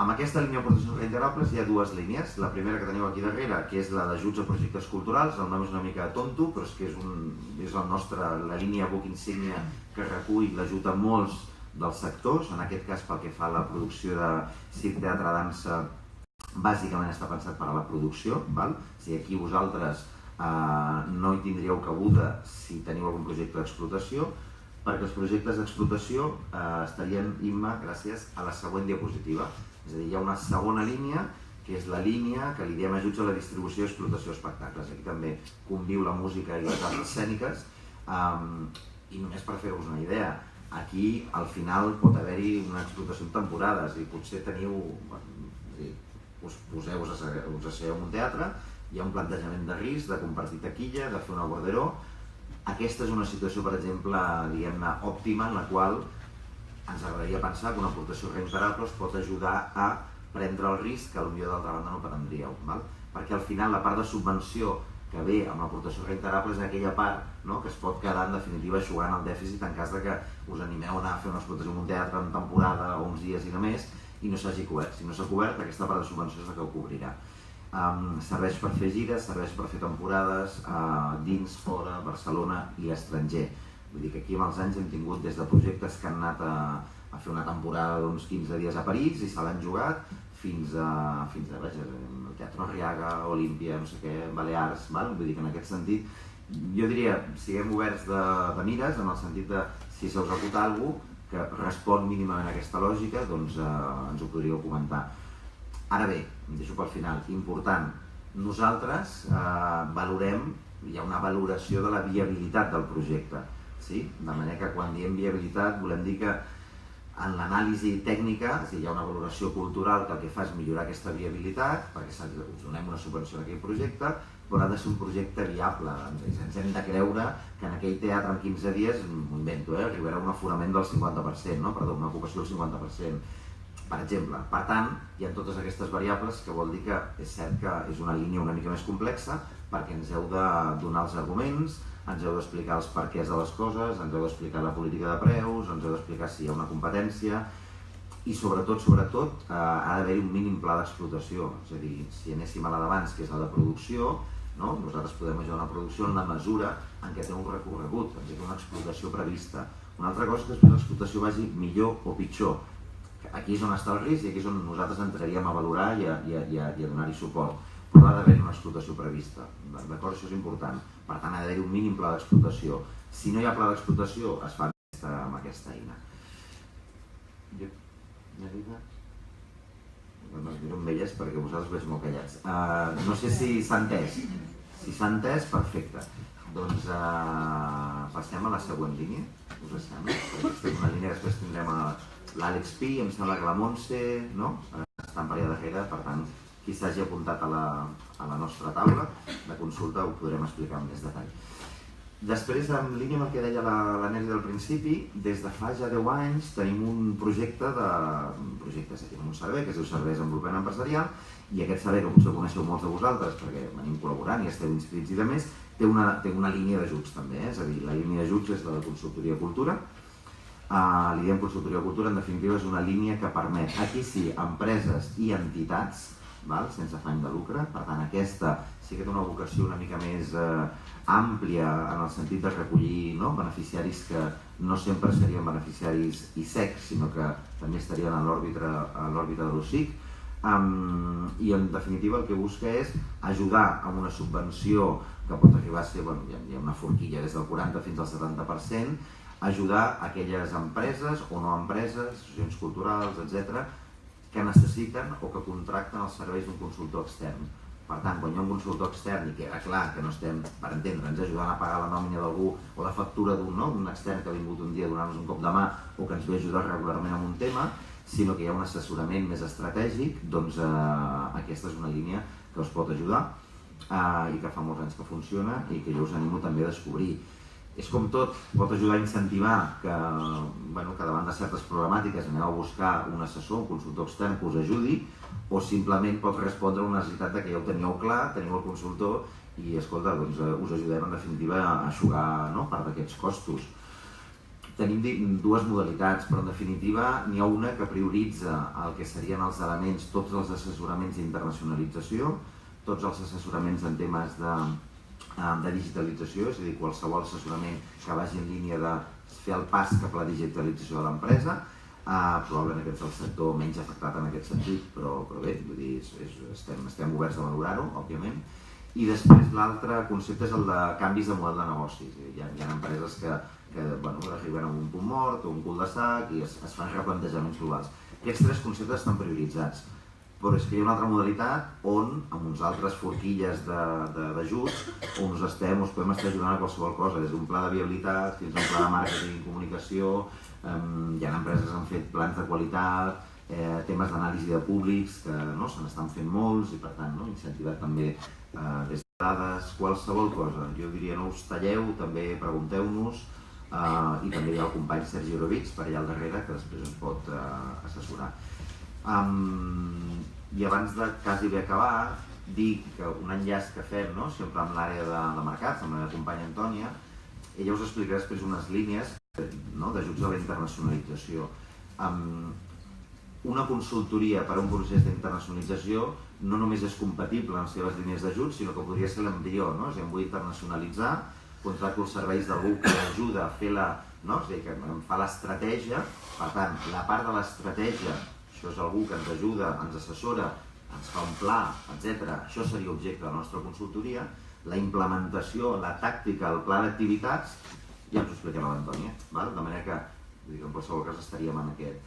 Amb aquesta línia d'aportacions reintegrables hi ha dues línies. La primera que teniu aquí darrere, que és la d'ajuts a projectes culturals. El nom és una mica tonto, però és que és la línia book insígnia que recull l'ajut a molts dels sectors. En aquest cas, pel que fa a la producció de circ, teatre, dansa, bàsicament està pensat per a la producció. O sigui, aquí vosaltres no hi tindríeu cabuda si teniu algun projecte d'explotació, perquè els projectes d'explotació estarien, Imma, gràcies, a la següent diapositiva. És a dir, hi ha una segona línia, que és la línia que li diem ajuts a la distribució i explotació d'espectacles. Aquí també conviu la música i les arts escèniques. I només per fer-vos una idea, aquí al final pot haver-hi una explotació en temporades i potser teniu, us asseieu en un teatre, hi ha un plantejament de risc, de compartir taquilla, de fer una borderó. Aquesta és una situació, per exemple, diguem-ne, òptima, en la qual ens agradaria pensar que una aportació reintegrable us pot ajudar a prendre el risc que potser d'altra banda no prendríeu. Perquè al final la part de subvenció que ve amb l'aportació reintegrable és aquella part que es pot quedar en definitiva eixugant el dèficit en cas que us animeu a anar a fer una explotació en un teatre en temporada o uns dies i només i no s'hagi cobert. Si no s'ha cobert, aquesta part de subvenció és la que ho cobrirà. Serveix per fer gires, serveix per fer temporades dins, fora, Barcelona i estranger. Vull dir que aquí amb els anys hem tingut des de projectes que han anat a fer una temporada d'uns 15 dies a París i se l'han jugat fins a el Teatre Arriaga, Olímpia, no sé què, Balears. Vull dir que en aquest sentit, jo diria, siguem oberts de mires, en el sentit de si se us acut alguna cosa que respon mínimament a aquesta lògica, doncs ens ho podríeu comentar. Ara bé, em deixo pel final, important, nosaltres valorem, hi ha una valoració de la viabilitat del projecte. De manera que quan diem viabilitat volem dir que en l'anàlisi tècnica hi ha una valoració cultural que el que fa és millorar aquesta viabilitat perquè us donem una subvenció a aquell projecte, però ha de ser un projecte viable. Ens hem de creure que en aquell teatre en 15 dies, m'ho invento, arribarà un aforament del 50%, perdó, una ocupació del 50%. Per exemple, per tant, hi ha totes aquestes variables que vol dir que és cert que és una línia una mica més complexa perquè ens heu de donar els arguments, ens heu d'explicar els perquès de les coses, ens heu d'explicar la política de preus, ens heu d'explicar si hi ha una competència i sobretot ha d'haver-hi un mínim pla d'explotació. És a dir, si anéssim a la d'abans, que és la de producció, nosaltres podem ajudar una producció en la mesura en què té un recorregut, és a dir, una explotació prevista. Una altra cosa és que després l'explotació vagi millor o pitjor. Aquí és on està el risc i aquí és on nosaltres entraríem a valorar i a donar-hi suport. Però ha d'haver una explotació prevista, d'acord? Això és important. Per tant, ha d'haver un mínim pla d'explotació. Si no hi ha pla d'explotació, es fa amb aquesta eina. Es miro amb elles perquè vosaltres veig molt callats. No sé si s'ha entès. Si s'ha entès, perfecte. Doncs passem a la següent línia, us sembla? Aquesta és una línia, després tindrem l'Àlex Pi, em sembla que la Montse, està en parella darrere, per tant, qui s'hagi apuntat a la nostra taula de consulta ho podrem explicar amb més detall. Després, en línia amb el que deia la Nelly del principi, des de fa ja 10 anys tenim un projecte amb un servei que es diu Servei de Desenvolupament Empresarial i aquest servei, que potser coneixeu molts de vosaltres perquè venim col·laborant i esteu inscrits i de més, té una línia d'ajuts també, és a dir, la línia d'ajuts és la de Consultoria Cultura. Li diem Consultoria Cultura, en definitiva és una línia que permet, aquí sí, empreses i entitats sense afany de lucre, per tant aquesta sí que té una vocació una mica més àmplia en el sentit de recollir beneficiaris que no sempre serien beneficiaris i secs, sinó que també estarien a l'òrbita de l'OSIC i en definitiva el que busca és ajudar amb una subvenció que pot arribar a ser, hi ha una forquilla des del 40 fins al 70%, ajudar aquelles empreses o no empreses, associacions culturals, etc., que necessiten o que contracten els serveis d'un consultor extern. Per tant, quan hi ha un consultor extern i queda clar que no estem, per entendre'ns, ajudant a pagar la nòmina d'algú o la factura d'un extern que ha vingut un dia a donar-nos un cop de mà o que ens ve a ajudar regularment en un tema, sinó que hi ha un assessorament més estratègic, doncs aquesta és una línia que us pot ajudar i que fa molts anys que funciona i que jo us animo també a descobrir. És com tot, pot ajudar a incentivar que davant de certes problemàtiques aneu a buscar un assessor, un consultor extern que us ajudi, o simplement pot respondre a una necessitat que ja ho teníeu clar, teniu el consultor i, escolta, us ajudem en definitiva a eixugar part d'aquests costos. tenim dues modalitats, però en definitiva n'hi ha una que prioritza el que serien els elements, tots els assessoraments d'internacionalització, tots els assessoraments en temes de digitalització, és a dir, qualsevol assessorament que vagi en línia de fer el pas cap a la digitalització de l'empresa. Probablement aquest és el sector menys afectat en aquest sentit, però bé, vull dir, estem oberts a valorar-ho, òbviament. I després l'altre concepte és el de canvis de model de negocis. Hi ha empreses que arriben a un punt mort o un cul de sac i es fan replantejaments globals. Aquests tres conceptes estan prioritzats, però és que hi ha una altra modalitat on, amb uns altres forquilles d'ajuts, on us podem estar ajudant a qualsevol cosa, des d'un pla de viabilitat fins a un pla de màrqueting i comunicació. Hi ha empreses que han fet plans de qualitat, temes d'anàlisi de públics, que se n'estan fent molts i per tant incentivar també des de dades, qualsevol cosa. Jo diria no us talleu, també pregunteu-nos, i també hi ha el company Sergi Orovitz per allà al darrere que després ens pot assessorar. I abans de quasi bé acabar, dir que un enllaç que fem sempre amb l'àrea de mercats, amb la meva companya Antònia, ella us explicarà després unes línies d'ajuts a la internacionalització. Una consultoria per a un procés d'internacionalització no només és compatible amb les seves línies d'ajuts, sinó que podria ser l'embrió. És a dir, em vull internacionalitzar, contracto els serveis d'algú que m'ajuda a fer que em fa l'estratègia. Per tant, la part de l'estratègia, això és algú que ens ajuda, ens assessora, ens fa un pla, etc. Això seria objecte de la nostra consultoria. La implementació, la tàctica, el pla d'activitats, ja ens ho explicarà l'Antònia. De manera que, en qualsevol cas, estaríem en aquest.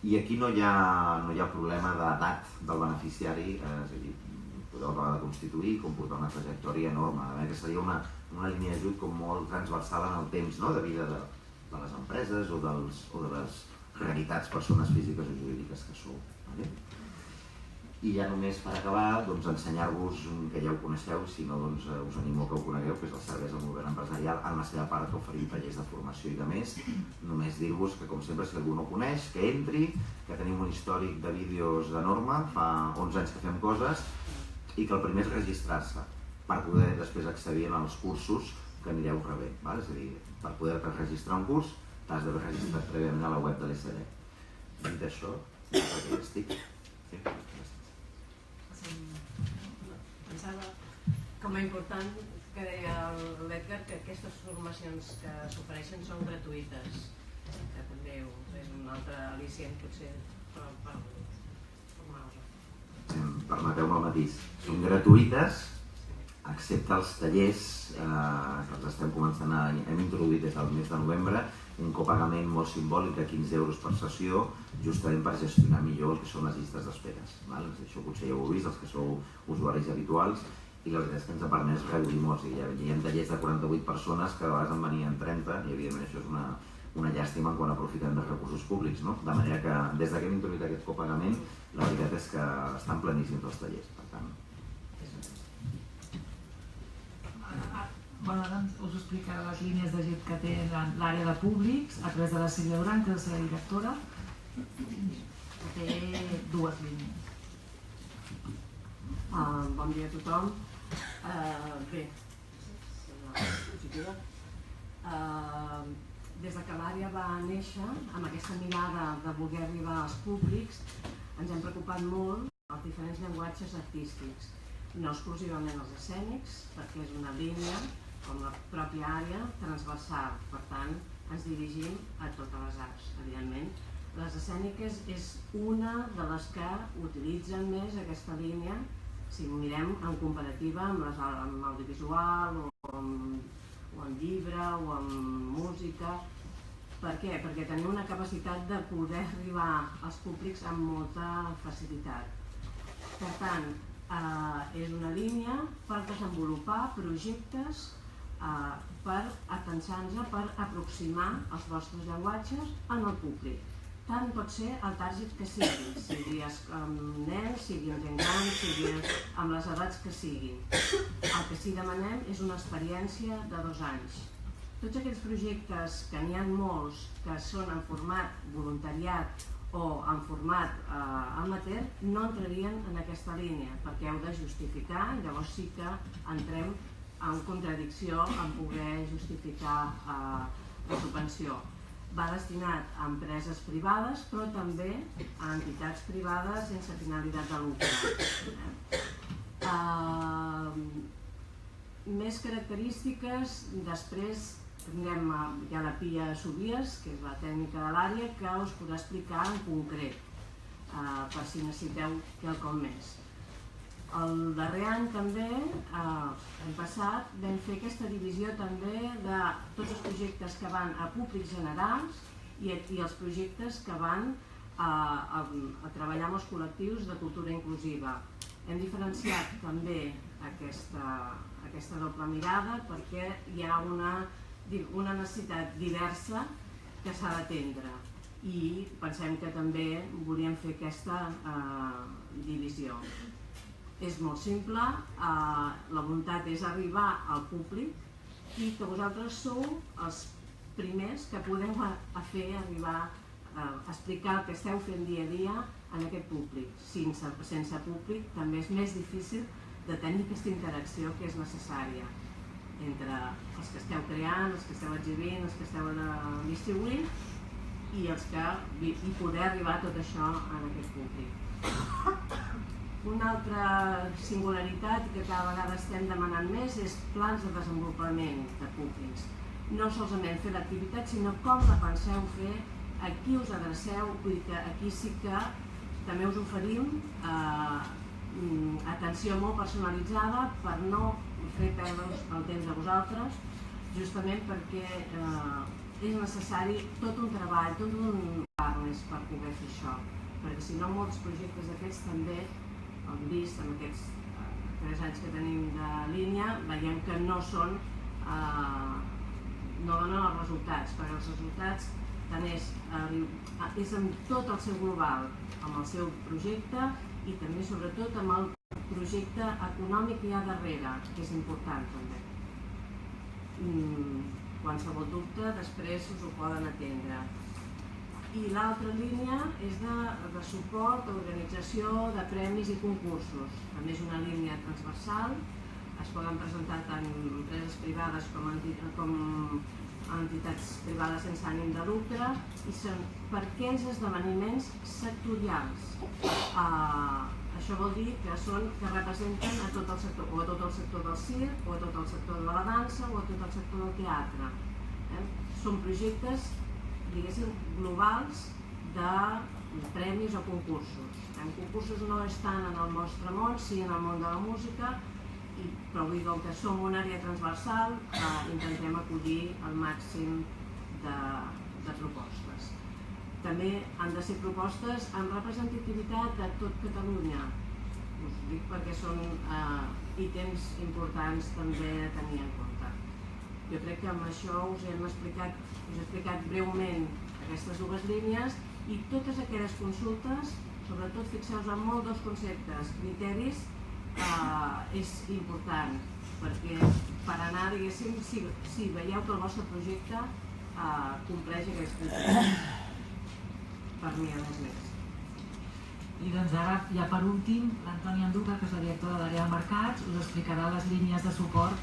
I aquí no hi ha problema d'edat del beneficiari, és a dir, podeu acabar de constituir, comportar una trajectòria enorme, de manera que seria una línia d'ajut molt transversal en el temps de vida de les empreses o de les realitats, persones físiques o jurídiques que sou. I ja només per acabar, ensenyar-vos, que ja ho coneixeu, si no us animo que ho conegueu, que és el Serveis del Moviment Empresarial, en la seva part que oferim tallers de formació i de més. Només dir-vos que, com sempre, si algú no ho coneix, que entri, que tenim un històric de vídeos enorme, fa 11 anys que fem coses, i que el primer és registrar-se, per poder després accedir als cursos que anireu rebent. És a dir, per poder registrar un curs, t'has d'haver registrat prèviament a la web de l'ESD. Dit això, perquè ja estic. Pensava com a important que deia l'Edgar que aquestes formacions que s'ofereixen són gratuïtes, que també és un altre al·licient potser per formar-vos. Permeteu-me el matís. Són gratuïtes, excepte els tallers que els estem començant hem introduït des del mes de novembre, un copagament molt simbòlic de 15 euros per sessió, justament per gestionar millor el que són les llistes d'esperes. Això potser ja ho heu vist, els que sou usuaris habituals, i la veritat és que ens ha permès reduir molts. Hi ha tallers de 48 persones que a vegades en venien 30, i evidentment això és una llàstima quan aprofitem dels recursos públics. De manera que des que hem introduït aquest copagament, la veritat és que estan pleníssims els tallers. Per tant, ara us explicaré les línies d'ajut que té l'àrea de públics a través de la Sílvia Duran, que és la seva directora, que té dues línies. Bon dia a tothom. Bé, des que l'àrea va néixer, amb aquesta mirada de voler arribar als públics, ens hem preocupat molt dels diferents llenguatges artístics, no exclusivament els escènics, perquè és una línia, com la pròpia àrea, transversal. Per tant, ens dirigim a totes les arts, evidentment. Les escèniques és una de les que utilitzen més aquesta línia, si mirem en comparativa amb l'audiovisual o en llibre o en música. Per què? Perquè tenim una capacitat de poder arribar als públics amb molta facilitat. Per tant, és una línia per desenvolupar projectes per atensar-nos, per aproximar els vostres llenguatges en el públic. Tant pot ser el target que sigui, sigui amb nens, sigui amb gent gran, sigui amb les edats que siguin. El que sí que demanem és una experiència de 2 anys. Tots aquells projectes, que n'hi ha molts, que són en format voluntariat o en format amateur, no entrarien en aquesta línia, perquè heu de justificar, i llavors sí que entrem en contradicció en poder justificar la subvenció. va destinat a empreses privades, però també a entitats privades sense finalitat de lucre. Més característiques, després tindrem ja la Pia Subies, que és la tècnica de l'àrea, que us podrà explicar en concret, per si necessiteu quelcom més. El darrer any també, l'any passat, vam fer aquesta divisió també de tots els projectes que van a públics generals i els projectes que van a treballar amb els col·lectius de cultura inclusiva. Hem diferenciat també aquesta doble mirada perquè hi ha una necessitat diversa que s'ha d'atendre i pensem que també volíem fer aquesta divisió. És molt simple, la voluntat és arribar al públic i que vosaltres sou els primers que podeu fer arribar a explicar el que esteu fent dia a dia en aquest públic. Sense públic també és més difícil de tenir aquesta interacció que és necessària entre els que esteu creant, els que esteu exhibint, els que esteu distribuint i poder arribar a tot això en aquest públic. Una altra singularitat que cada vegada estem demanant més és plans de desenvolupament de públics. No solament fer l'activitat, sinó com la penseu fer, a qui us adreceu, vull dir que aquí sí que també us oferim atenció molt personalitzada per no fer perdre el temps a vosaltres, justament perquè és necessari tot un treball, tot un awareness per poder fer això, perquè si no molts projectes d'aquests també hem vist en aquests 3 anys que tenim de línia, veiem que no donen els resultats, perquè els resultats tant és amb tot el seu global, amb el seu projecte i també sobretot amb el projecte econòmic que hi ha darrere, que és important també. Qualsevol dubte després us ho poden atendre. I l'altra línia és de suport a organització de premis i concursos. També és una línia transversal, es poden presentar tant empreses privades com entitats privades sense ànim de lucre i són per aquells esdeveniments sectorials. Això vol dir que representen a tot el sector, o a tot el sector del circ, o a tot el sector de la dansa, o a tot el sector del teatre. Són projectes diguéssim, globals de premis o concursos. En concursos no és tant en el nostre món, sí en el món de la música, però vull dir que som una àrea transversal, intentem acollir el màxim de propostes. També han de ser propostes amb representativitat de tot Catalunya. Us dic perquè són ítems importants també a tenir en compte. Jo crec que amb això us he explicat breument aquestes dues línies i totes aquelles consultes, sobretot fixeu-vos en molt dos conceptes, criteris, és important, perquè per anar, diguéssim, si veieu que el vostre projecte compleix aquests criteris. Per mi, a més. I doncs ara, ja per últim, l'Antònia Anduca, que és la directora de l'àrea de mercats, us explicarà les línies de suport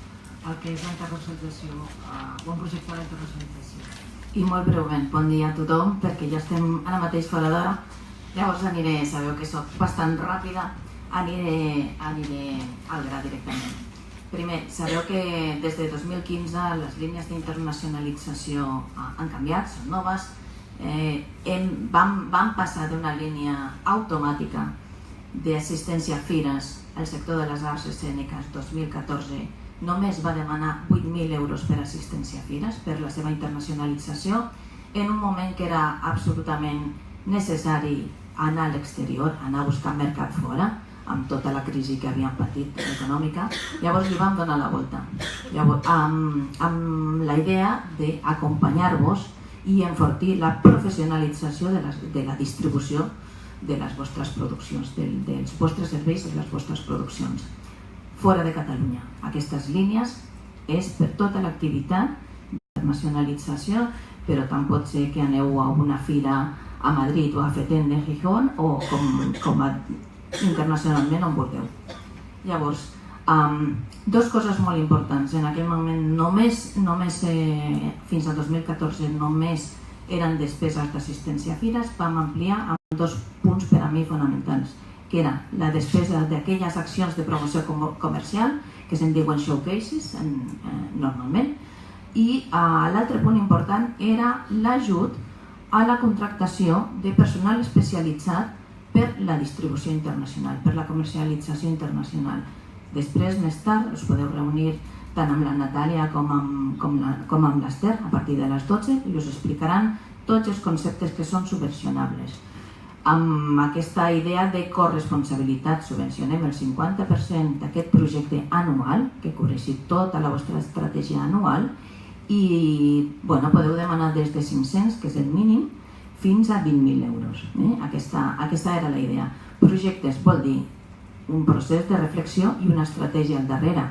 al que és la internacionalització, o un projecte d'internacionalització. I molt breument, bon dia a tothom, perquè ja estem ara mateix fora d'hora. Llavors sabeu que soc bastant ràpida, aniré al gra directament. Primer, sabeu que des de 2015 les línies d'internacionalització han canviat, són noves. Vam passar d'una línia automàtica d'assistència a fires al sector de les arts escèniques 2014. Només va demanar 8.000 euros per assistència a fires, per la seva internacionalització, en un moment que era absolutament necessari anar a l'exterior, anar a buscar mercat fora, amb tota la crisi que havíem patit econòmica. Llavors li vam donar la volta, amb la idea d'acompanyar-vos i enfortir la professionalització de la distribució de les vostres produccions, dels vostres serveis i de les vostres produccions. Fora de Catalunya. Aquestes línies és per tota l'activitat d'internacionalització, però tant pot ser que aneu a una fira a Madrid o a FETEN de Gijón o com a internacionalment on vulgueu. Llavors, dues coses molt importants. En aquell moment, fins al 2014, només eren despeses d'assistència a fires, vam ampliar amb 2 punts per a mi fonamentals, que era la despesa d'aquelles accions de promoció comercial, que se'n diuen showcases normalment, i l'altre punt important era l'ajut a la contractació de personal especialitzat per la distribució internacional, per la comercialització internacional. Després, més tard, us podeu reunir tant amb la Natàlia com amb l'Ester a partir de les 12 i us explicaran tots els conceptes que són subvencionables. Amb aquesta idea de corresponsabilitat, subvencionem el 50% d'aquest projecte anual, que cobreixi tota la vostra estratègia anual, i podeu demanar des de 500, que és el mínim, fins a 20.000 euros. Aquesta era la idea. Projectes vol dir un procés de reflexió i una estratègia al darrere.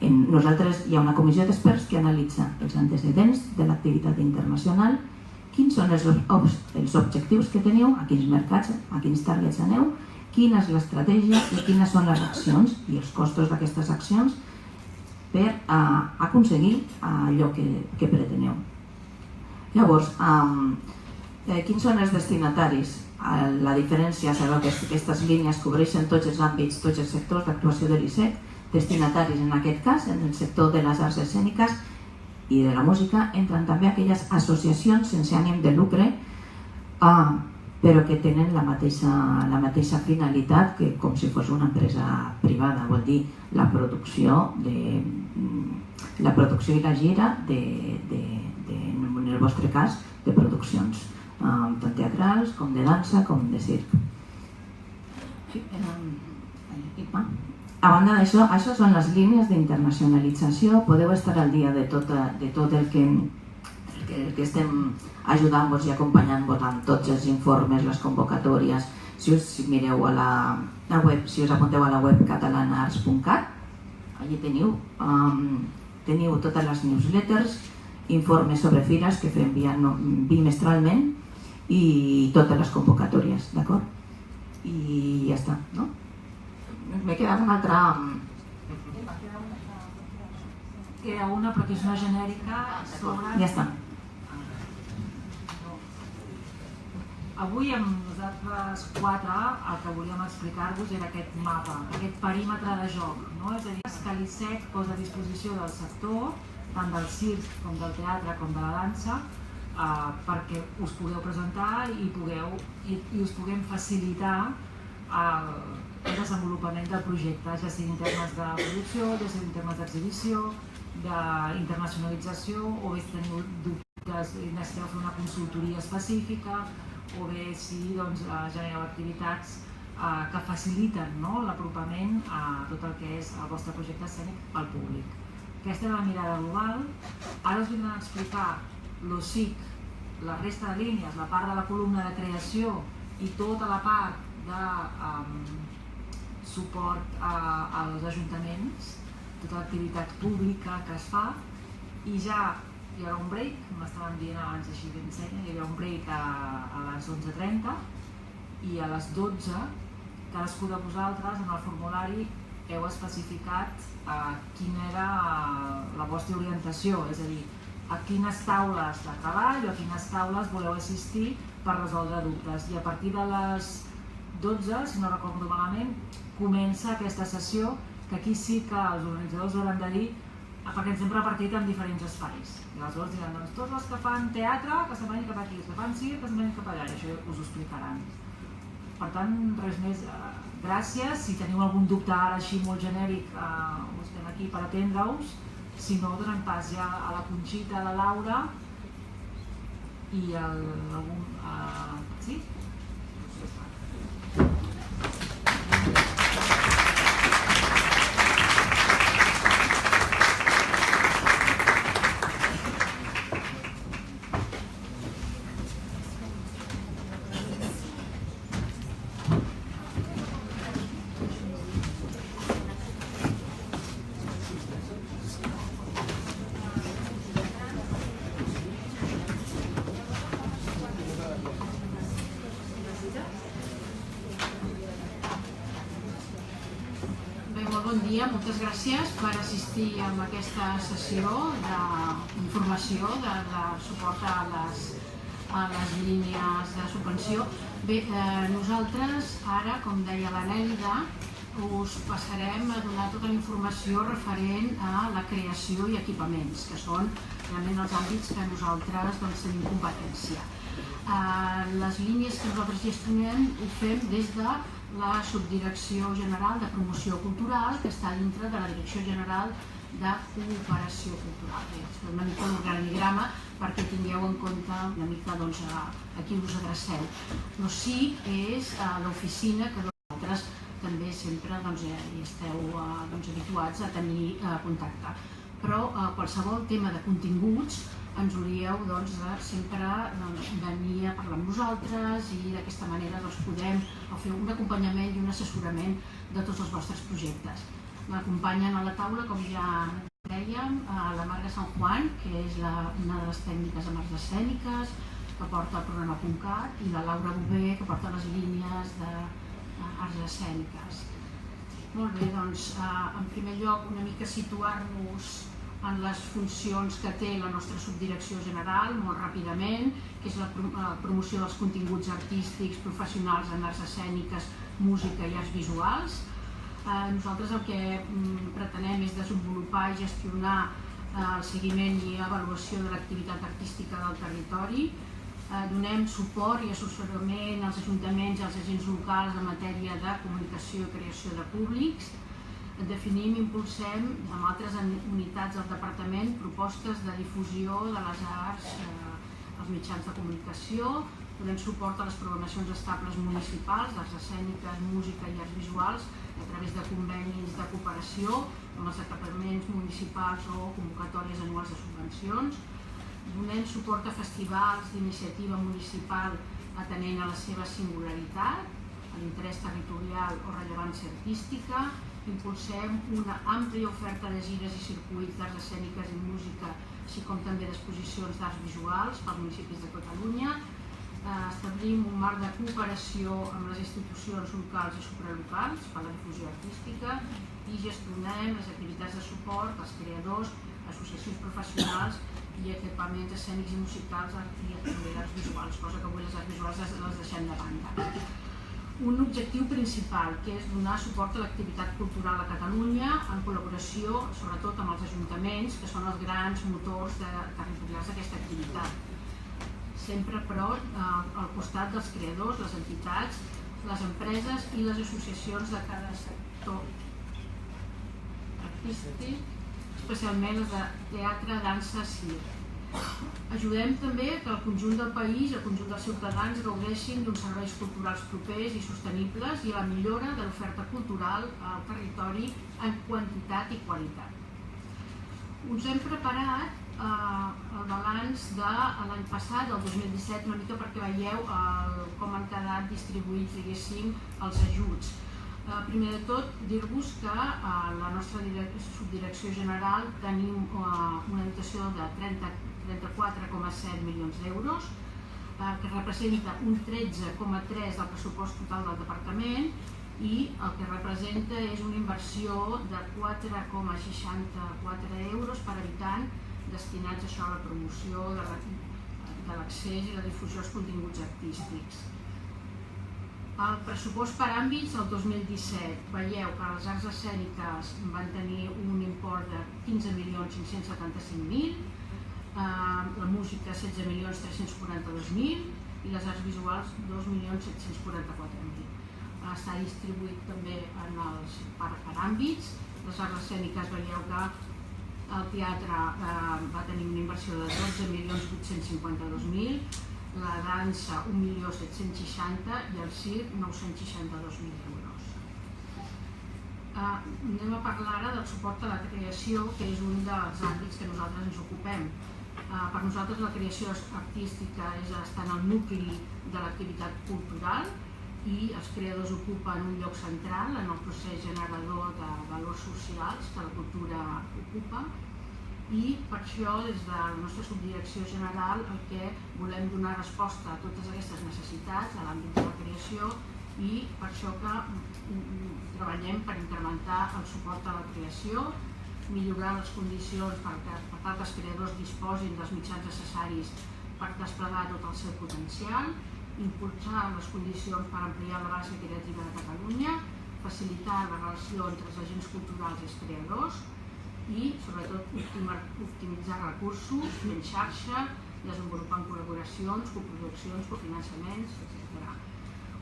Nosaltres hi ha una comissió d'experts que analitza els antecedents de l'activitat internacional, quins són els objectius que teniu, a quins mercats, a quins targets aneu, quina és l'estratègia i quines són les accions i els costos d'aquestes accions per aconseguir allò que preteneu. Llavors, quins són els destinataris? La diferència, sabeu que aquestes línies cobreixen tots els àmbits, tots els sectors d'actuació de l'ISEC. Destinataris en aquest cas, en el sector de les arts escèniques i de la música, entren també aquelles associacions sense ànim de lucre, però que tenen la mateixa finalitat que com si fos una empresa privada, vol dir la producció i la gira, en el vostre cas, de produccions tant teatrals com de dansa com de circ. A banda d'això, això són les línies d'internacionalització. Podeu estar al dia de tot el que estem ajudant-vos i acompanyant-vos amb tots els informes, les convocatòries. Si us mireu a la web, si us apunteu a la web catalanaarts.cat, allí teniu totes les newsletters, informes sobre fires que fem bimestralment i totes les convocatòries, d'acord? I ja està, no? M'he quedat una altra... Queda una, però que és una genèrica sobre... Ja està. Avui amb nosaltres 4 el que volíem explicar-vos era aquest mapa, aquest perímetre de joc, no? És a dir, que l'ISEC posa a disposició del sector, tant del circ com del teatre com de la dansa, perquè us pugueu presentar i us puguem facilitar el desenvolupament del projecte, ja sigui en termes de producció, ja sigui en termes d'exhibició, d'internacionalització, o bé si teniu dubtes i necessiteu fer una consultoria específica, o bé si genereu activitats que faciliten l'apropament a tot el que és el vostre projecte escènic al públic. Aquesta és la mirada global. Ara us vindran a explicar l'OSIC, la resta de línies, la part de la columna de creació i tota la part de suport als ajuntaments, tota l'activitat pública que es fa, i ja hi haurà un break, m'estaven dient abans així ben senya, hi haurà un break a les 11:30 i a les 12 cadascú de vosaltres en el formulari heu especificat quina era la vostra orientació, és a dir, a quines taules de treball o a quines taules voleu assistir per resoldre dubtes. I a partir de les 12, si no recordo malament, comença aquesta sessió, que aquí sí que els organitzadors hauran de dir, perquè ens hem repartit en diferents espais. I aleshores diran, doncs tots els que fan teatre, que se'n vagin cap aquí, els que fan circ, que se'n vagin cap allà, i això us ho explicaran. Per tant, res més. Gràcies. Si teniu algun dubte ara així molt genèric, estem aquí per atendre-us. Si no, donem pas ja a la Conxita, a la Laura i algun... Sí? dia, moltes gràcies per assistir a aquesta sessió d'informació de suport a les línies de subvenció. Bé, nosaltres ara, com deia la Nèlida, us passarem a donar tota la informació referent a la creació i equipaments, que són realment els àmbits que nosaltres tenim competència. Les línies que nosaltres gestionem ho fem des de la Subdirecció General de Promoció Cultural, que està dintre de la Direcció General de Cooperació Cultural. És una mica l'organigrama perquè tingueu en compte una mica a qui us adreceu. No sí és l'oficina que vosaltres també sempre hi esteu habituats a tenir contacte. Però qualsevol tema de continguts ens hauríeu sempre venir a parlar amb nosaltres i d'aquesta manera podem fer un acompanyament i un assessorament de tots els vostres projectes. M'acompanyen a la taula, com ja dèiem, la Marga San Juan, que és una de les tècniques en arts escèniques, que porta el programa.cat, i la Laura Bové, que porta les línies d'arts escèniques. Molt bé, doncs, en primer lloc, una mica situar-nos en les funcions que té la nostra subdirecció general, molt ràpidament, que és la promoció dels continguts artístics professionals en arts escèniques, música i arts visuals. Nosaltres el que pretenem és desenvolupar i gestionar el seguiment i avaluació de l'activitat artística del territori. Donem suport i assessorament als ajuntaments i als agents locals en matèria de comunicació i creació de públics. Definim i impulsem amb altres unitats del departament propostes de difusió de les arts als mitjans de comunicació, donem suport a les programacions estables municipals d'arts escèniques, música i arts visuals a través de convenis de cooperació amb els equipaments municipals o convocatòries anuals de subvencions. Donem suport a festivals d'iniciativa municipal atenent a la seva singularitat, a l'interès territorial o rellevància artística. Impulsem una àmplia oferta de gires i circuits d'arts escèniques i música, així com també d'exposicions d'arts visuals pels municipis de Catalunya. Establim un marc de cooperació amb les institucions locals i supralocals per a la difusió artística i gestionem les activitats de suport als creadors, associacions professionals i equipaments escènics i musicals i també d'arts visuals, cosa que avui les arts visuals les deixem de banda. Un objectiu principal, que és donar suport a l'activitat cultural a Catalunya en col·laboració, sobretot amb els ajuntaments, que són els grans motors territorials d'aquesta activitat. Sempre, però, al costat dels creadors, les entitats, les empreses i les associacions de cada sector artístic, especialment les de teatre, dansa, circ. Ajudem també que el conjunt del país, el conjunt dels ciutadans, gaudeixin d'uns serveis culturals propers i sostenibles i la millora de l'oferta cultural al territori en quantitat i qualitat. Us hem preparat el balanç de l'any passat, del 2017, una mica perquè veieu com han quedat distribuïts, diguéssim, els ajuts. Primer de tot, dir-vos que a la nostra subdirecció general tenim una dotació de 34,7 milions d'euros, que representa un 13,3% del pressupost total del departament i el que representa és una inversió de 4,64 euros per habitant destinats a això, a la promoció de l'accés i la difusió dels continguts artístics. El pressupost per àmbits del 2017, veieu que les arts escèniques van tenir un import de 15.575.000, la música 16.342.000 i les arts visuals 2.744.000. Està distribuït també per àmbits. Les arts escèniques veieu que el teatre va tenir una inversió de 12.852.000, la dansa 1.760.000 i el circ 962.000 euros. Anem a parlar ara del suport a la creació, que és un dels àmbits que nosaltres ens ocupem. Per nosaltres la creació artística està en el nucli de l'activitat cultural i els creadors ocupen un lloc central en el procés generador de valors socials que la cultura ocupa i per això des de la nostra subdirecció general el que volem donar resposta a totes aquestes necessitats a l'àmbit de la creació i per això que treballem per incrementar el suport a la creació, millorar les condicions per tal que els creadors disposin dels mitjans necessaris per desplegar tot el seu potencial, impulsar les condicions per ampliar la base creativa de Catalunya, facilitar la relació entre els agents culturals i els creadors i, sobretot, optimitzar recursos, fent xarxa, desenvolupant col·laboracions, coproduccions, cofinançaments, etc. Ara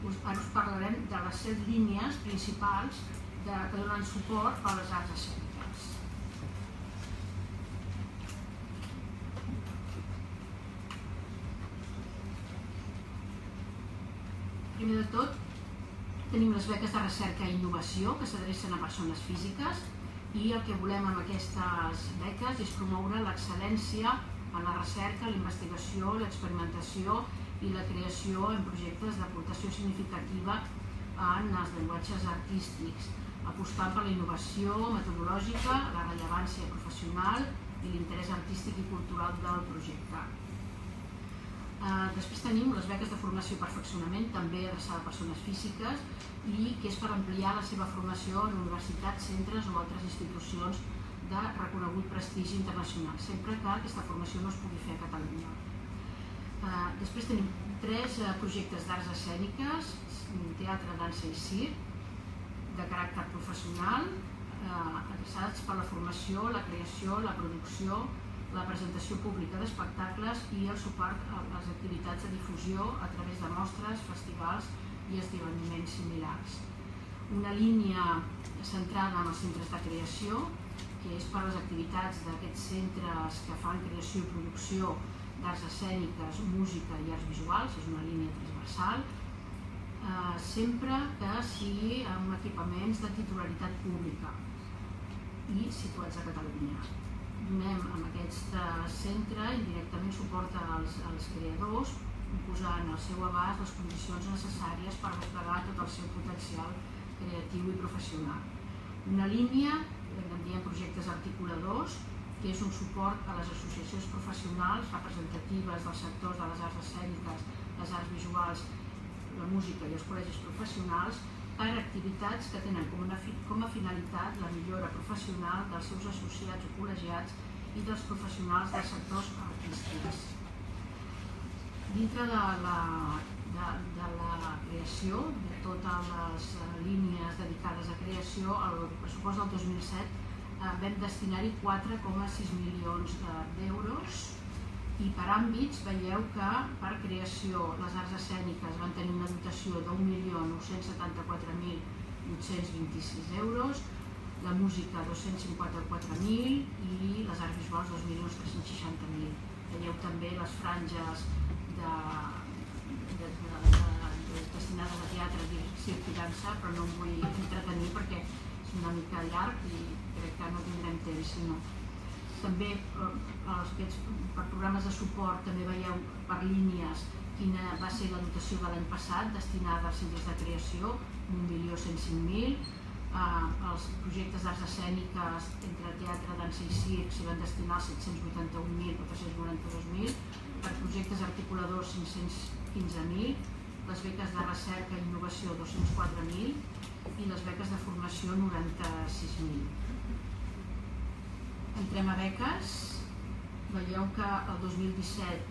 us parlarem de les 7 línies principals que donen suport a les arts escèniques. Primer de tot, tenim les beques de recerca i innovació que s'adrecen a persones físiques i el que volem amb aquestes beques és promoure l'excel·lència en la recerca, la investigació, l'experimentació i la creació en projectes d'aportació significativa en els llenguatges artístics, apostant per la innovació metodològica, la rellevància professional i l'interès artístic i cultural del projecte. Després tenim les beques de formació i perfeccionament, també adreçada a persones físiques, i que és per ampliar la seva formació en universitats, centres o altres institucions de reconegut prestigi internacional, sempre que aquesta formació no es pugui fer a Catalunya. Després tenim 3 projectes d'arts escèniques, teatre, dansa i circ, de caràcter professional, adreçats per la formació, la creació, la producció, la presentació pública d'espectacles i el suport a les activitats de difusió a través de mostres, festivals i esdeveniments similars. Una línia centrada en els centres de creació, que és per les activitats d'aquests centres que fan creació i producció d'arts escèniques, música i arts visuals, és una línia transversal, sempre que sigui amb equipaments de titularitat pública i situats a Catalunya. Donem amb aquest centre indirectament suport als creadors, posant al seu abast les condicions necessàries per desplegar tot el seu potencial creatiu i professional. Una línia, en diem projectes articuladors, que és un suport a les associacions professionals representatives dels sectors de les arts escèniques, les arts visuals, la música i els col·legis professionals per activitats que tenen com a finalitat la millora professional dels seus associats o col·legiats i dels professionals dels sectors artístics. Dintre de la creació, de totes les línies dedicades a creació, el pressupost del 2007 vam destinar-hi 4,6 milions d'euros i per àmbits veieu que per creació les arts escèniques van tenir una dotació d'1.974.826 euros, la música 254.000 i les arts visuals 2.360.000. Veieu també les franges destinades a teatre, circ i dansa, però no em vull entretenir perquè és una mica llarg i crec que no tindrem temps, sinó també per programes de suport també veieu per línies quina va ser la dotació de l'any passat destinada als centres de creació, 1.105.000. Els projectes d'arts escèniques entre teatre, dansa i circ s'hi van destinar 781.492.000, per projectes articuladors 515.000, les beques de recerca i innovació 204.000 i les beques de formació 96.000. Entrem a beques. Veieu que el 2017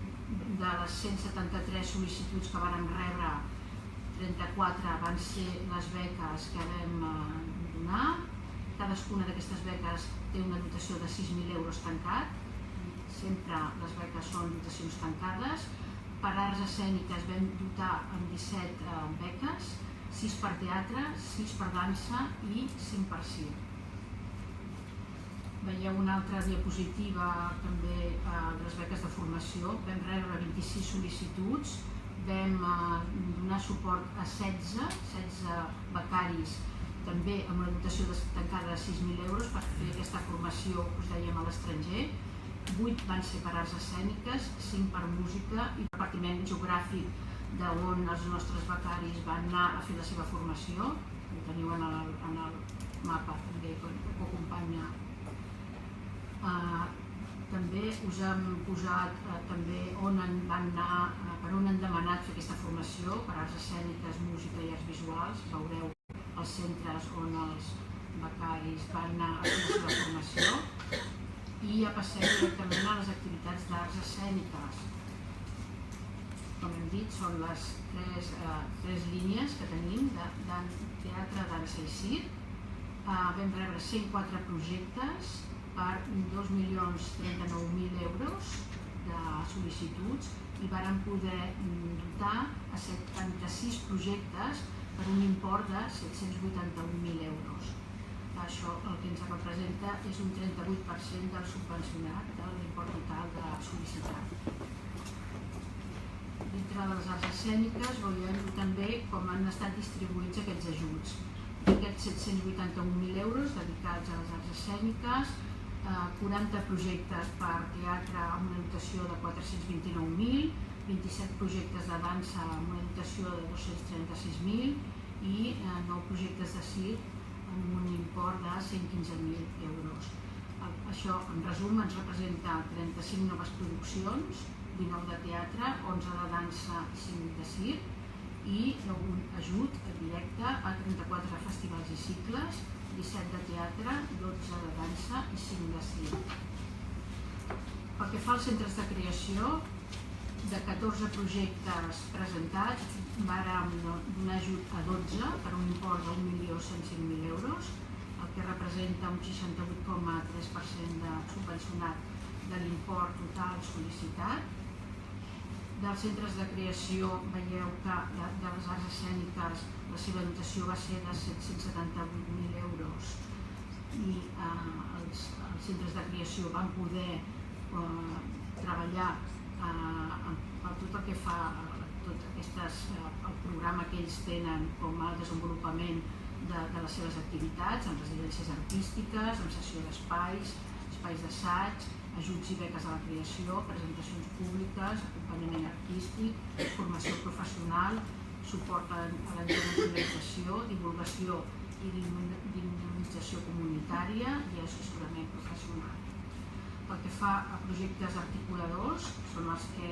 de les 173 sol·licituds que vàrem rebre, 34 van ser les beques que vam donar. Cadascuna d'aquestes beques té una dotació de 6.000 euros tancat. Sempre les beques són dotacions tancades. Per arts escèniques vam dotar amb 17 beques, 6 per teatre, 6 per dansa i 5 per circ. Veieu una altra diapositiva també de les beques de formació. Vam rebre 26 sol·licituds, vam donar suport a 16 becaris, també amb una dotació tancada de 6.000 euros per fer aquesta formació que us dèiem a l'estranger. 8 van ser per arts escèniques, 5 per música i repartiment geogràfic d'on els nostres becaris van anar a fer la seva formació. Ho teniu en el mapa també que ho acompanya. També us hem posat també on van anar, per on han demanat fer aquesta formació, per arts escèniques, música i arts visuals. Veureu els centres on els becaris van anar a fer la seva formació. I ja passem directament a les activitats d'arts escèniques. Com hem dit, són les tres línies que tenim de teatre, dansa i circ. Vam rebre 104 projectes per 2.039.000 euros de sol·licituds i vàrem poder dotar a 76 projectes per un import de 781.000 euros. Això el que ens representa és un 38% del subvencionat de l'import total de sol·licitat. Dintre de les arts escèniques veiem també com han estat distribuïts aquests ajuts. Aquests 781.000 euros dedicats a les arts escèniques, 40 projectes per teatre amb una dotació de 429.000, 27 projectes de dansa amb una dotació de 236.000 i 9 projectes de circ amb un import de 115.000 euros. Això, en resum, ens representa 35 noves produccions, 19 de teatre, 11 de dansa i 5 de circ, i un ajut directe a 34 festivals i cicles, 17 de teatre, 12 de dansa i 5 de circ. Pel que fa als centres de creació, de 14 projectes presentats, vàrem donar ajut a 12 per un import de 1.105.000 euros, el que representa un 68,3% de subvencionat de l'import total sol·licitat. Dels centres de creació veieu que de les arts escèniques la seva dotació va ser de 778.000 euros i els centres de creació van poder treballar per tot el que fa el programa que ells tenen com a desenvolupament de les seves activitats, amb residències artístiques, amb cessió d'espais, espais d'assaig, ajuts i beques a la creació, presentacions públiques, acompanyament artístic, formació professional, suport a la internacionalització, divulgació i dinamització comunitària i assessorament professional. Pel que fa a projectes articuladors, són els que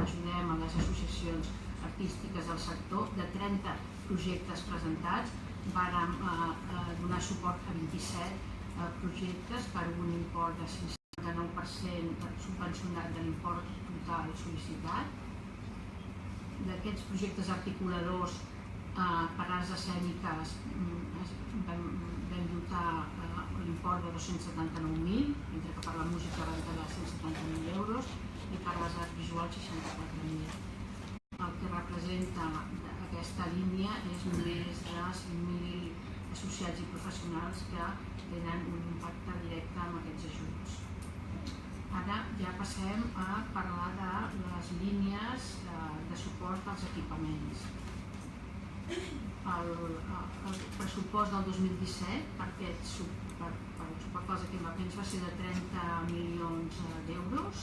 ajudem a les associacions artístiques del sector. De 30 projectes presentats, vàrem donar suport a 27 projectes per un import de 59% subvencionat de l'import total sol·licitat. D'aquests projectes articuladors per arts escèniques vam dotar l'import de 279.000, mentre que per la música van quedar 170.000 euros i per les arts visuals 64.000. El que representa aquesta línia és més de 5.000 associats i professionals que tenen un impacte directe amb aquests ajuts. Ara ja passem a parlar de les línies de suport als equipaments. El pressupost del 2017 per el suport als equipaments va ser de 30 milions d'euros,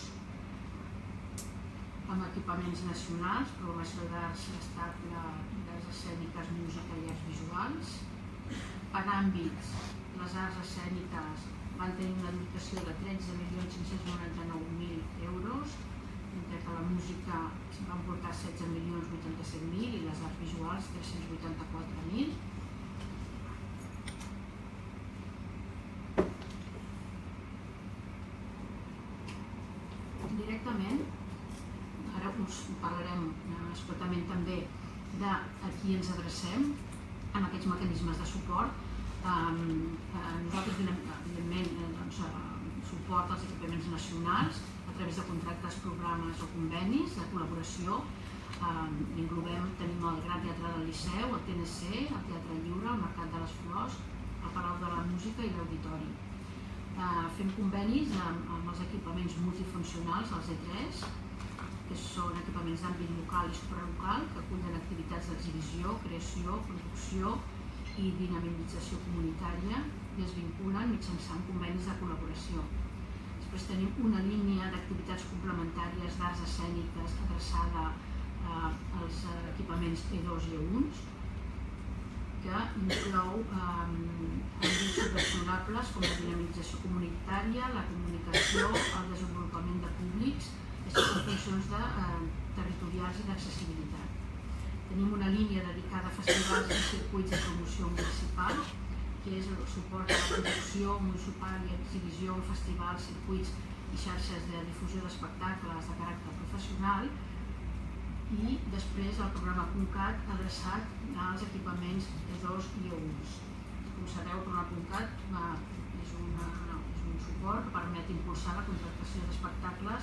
amb equipaments nacionals, programació d'arts estable, d'arts escèniques, música i arts visuals. Per àmbits, les arts escèniques van tenir una dotació de 13.599.000 euros, mentre que la música van portar 16.087.000 i les arts visuals 384.000. Directament, ara us parlarem esclatament també de a qui ens adrecem en aquests mecanismes de suport. Nosaltres donem, evidentment, suport als equipaments nacionals a través de contractes, programes o convenis de col·laboració. Tenim el Gran Teatre del Liceu, el TNC, el Teatre Lliure, el Mercat de les Flors, el Palau de la Música i l'Auditori. Fem convenis amb els equipaments multifuncionals, els E3, que són equipaments d'àmbit local i supralocal que acullen activitats d'exhibició, creació, producció i dinamització comunitària i es vinculen mitjançant convenis de col·laboració. Després tenim una línia d'activitats complementàries d'arts escèniques adreçada als equipaments E2 i E1, que inclou àmbits subvencionables com la dinamització comunitària, la comunicació, el desenvolupament de públics, aquestes són funcions territorials i d'accessibilitat. Tenim una línia dedicada a festivals i circuits de promoció municipal, que és el suport a la producció municipal i exhibició en festivals, circuits i xarxes de difusió d'espectacles de caràcter professional, i després el programa .cat adreçat als equipaments E2 i E1. Com sabeu, el programa .cat és un suport que permet impulsar la contractació d'espectacles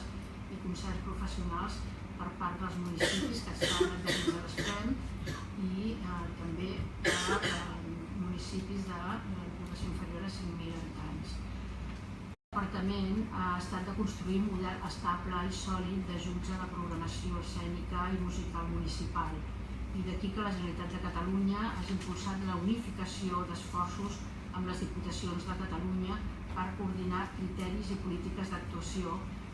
i concerts professionals per part dels municipis que estan adherits a l'ESPREM i també de municipis de població inferior a 5.000 habitants. El departament ha estat de construir un model estable i sòlid d'ajuts a la programació escènica i musical municipal, i d'aquí que la Generalitat de Catalunya hagi impulsat la unificació d'esforços amb les Diputacions de Catalunya per coordinar criteris i polítiques d'actuació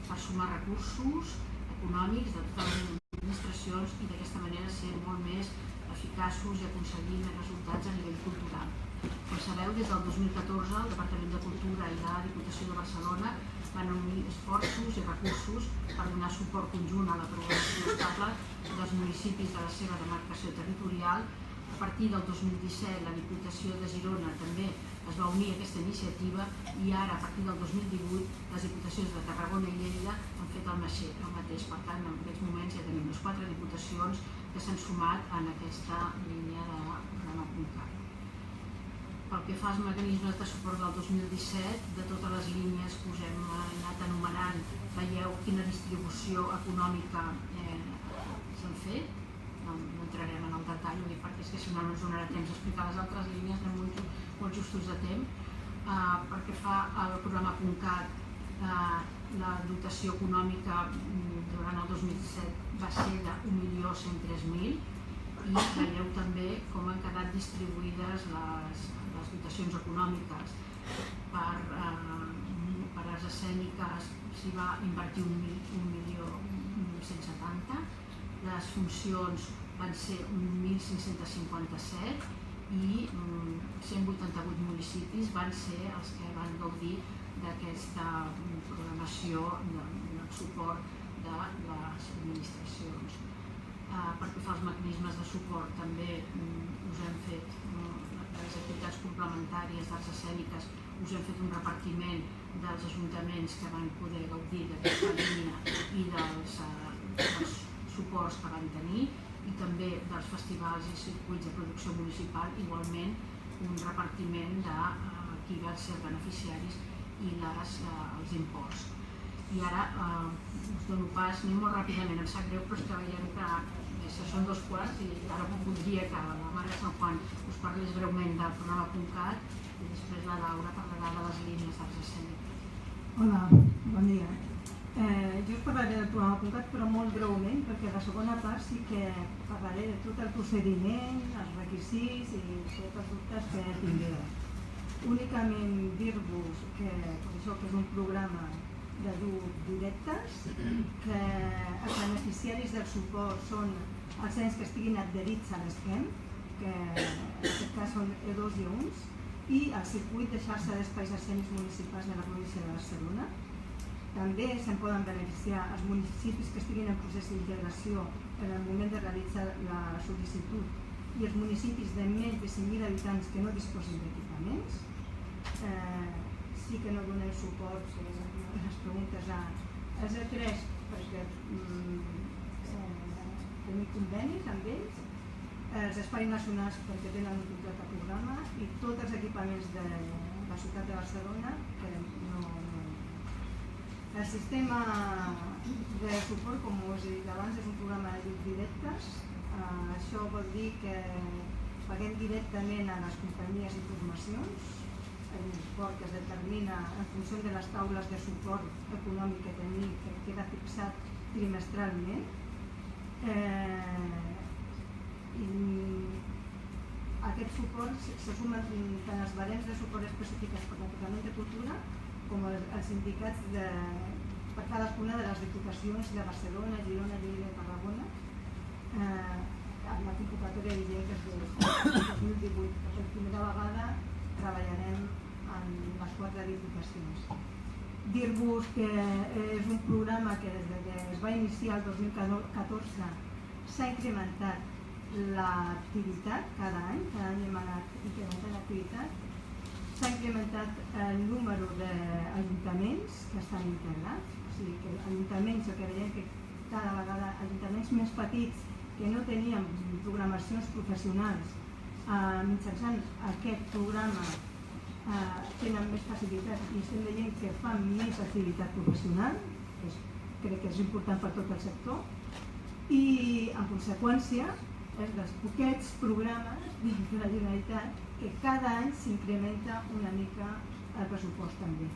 per sumar recursos econòmics de totes les administracions i d'aquesta manera ser molt més eficaços i aconseguir més resultats a nivell cultural. Com sabeu, des del 2014 el Departament de Cultura i la Diputació de Barcelona van unir esforços i recursos per donar suport conjunt a la programació estable dels municipis de la seva demarcació territorial. A partir del 2017 la Diputació de Girona també es va unir a aquesta iniciativa i ara, a partir del 2018, les Diputacions de Tarragona i Lleida han fet el mateix. Per tant, en aquests moments ja tenim les 4 diputacions que s'han sumat en aquesta línia de programa .cat. Pel que fa als mecanismes de suport del 2017, de totes les línies que us hem anat anomenant, veieu quina distribució econòmica s'han fet. No entrarem en el detall, perquè és que si no ens donarà temps d'explicar les altres línies, anem molt justos de temps. Pel que fa al programa .cat, la dotació econòmica durant el 2017 va ser de 1.103.000 i veieu també com han quedat distribuïdes les dotacions econòmiques. Per arts escèniques s'hi va invertir 1.170.000, les funcions van ser 1.557 i 188 municipis van ser els que van gaudir d'aquesta programació de suport de les administracions. Pel que fa als mecanismes de suport, també us hem fet les activitats complementàries d'arts escèniques, us hem fet un repartiment dels ajuntaments que van poder gaudir d'aquesta línia i dels suports que van tenir, i també dels festivals i circuits de producció municipal, igualment un repartiment de qui van ser beneficiaris i els imports. I ara us dono pas, anem molt ràpidament, em sap greu, però és que veiem que són 2:15 i ara voldria que la Mare Sant Juan us parlés breument del programa .cat i després la Laura parlarà de les línies d'arts escèniques. Hola, bon dia. Jo us parlaré del programa .cat, però molt breument, perquè la segona part sí que parlaré de tot el procediment, els requisits i tots els dubtes que tingueu. Únicament dir-vos que és un programa d'ajuts directes, que els beneficiaris del suport són els ens que estiguin adherits a l'ESPREM, que en aquest cas són E2 i E1, i el circuit de xarxa d'espais escènics municipals de la província de Barcelona. També se'n poden beneficiar els municipis que estiguin en procés d'integració en el moment de realitzar la sol·licitud i els municipis de més de 5.000 habitants que no disposin d'equipaments. Sí que no donem suport a les preguntes als E3 perquè tenim convenis amb ells, els espais nacionals perquè tenen un contracte programa i tots els equipaments de la ciutat de Barcelona que no. El sistema de suport, com us he dit abans, és un programa d'ajuts directes. Això vol dir que paguem directament a les companyies i formacions un suport que es determina en funció de les taules de suport econòmic que tenim, que queda fixat trimestralment. Aquest suport se sumen tant els barems de suport específics per al Departament de Cultura com els sindicats per cadascuna de les diputacions de Barcelona, Girona, Lleida i Tarragona. amb la convocatòria vigent que es ve el 2018, que per primera vegada treballarem en les 4 diputacions. Dir-vos que és un programa que des que es va iniciar el 2014 s'ha incrementat l'activitat cada any hem anat incrementant l'activitat, s'ha incrementat el número d'ajuntaments que estan integrats, o sigui que ajuntaments, el que veiem que cada vegada ajuntaments més petits que no tenien programacions professionals mitjançant aquest programa tenen més facilitat i estem veient que fan més activitat professional, crec que és important per tot el sector, i en conseqüència és dels poquets programes dins de la Generalitat que cada any s'incrementa una mica el pressupost també.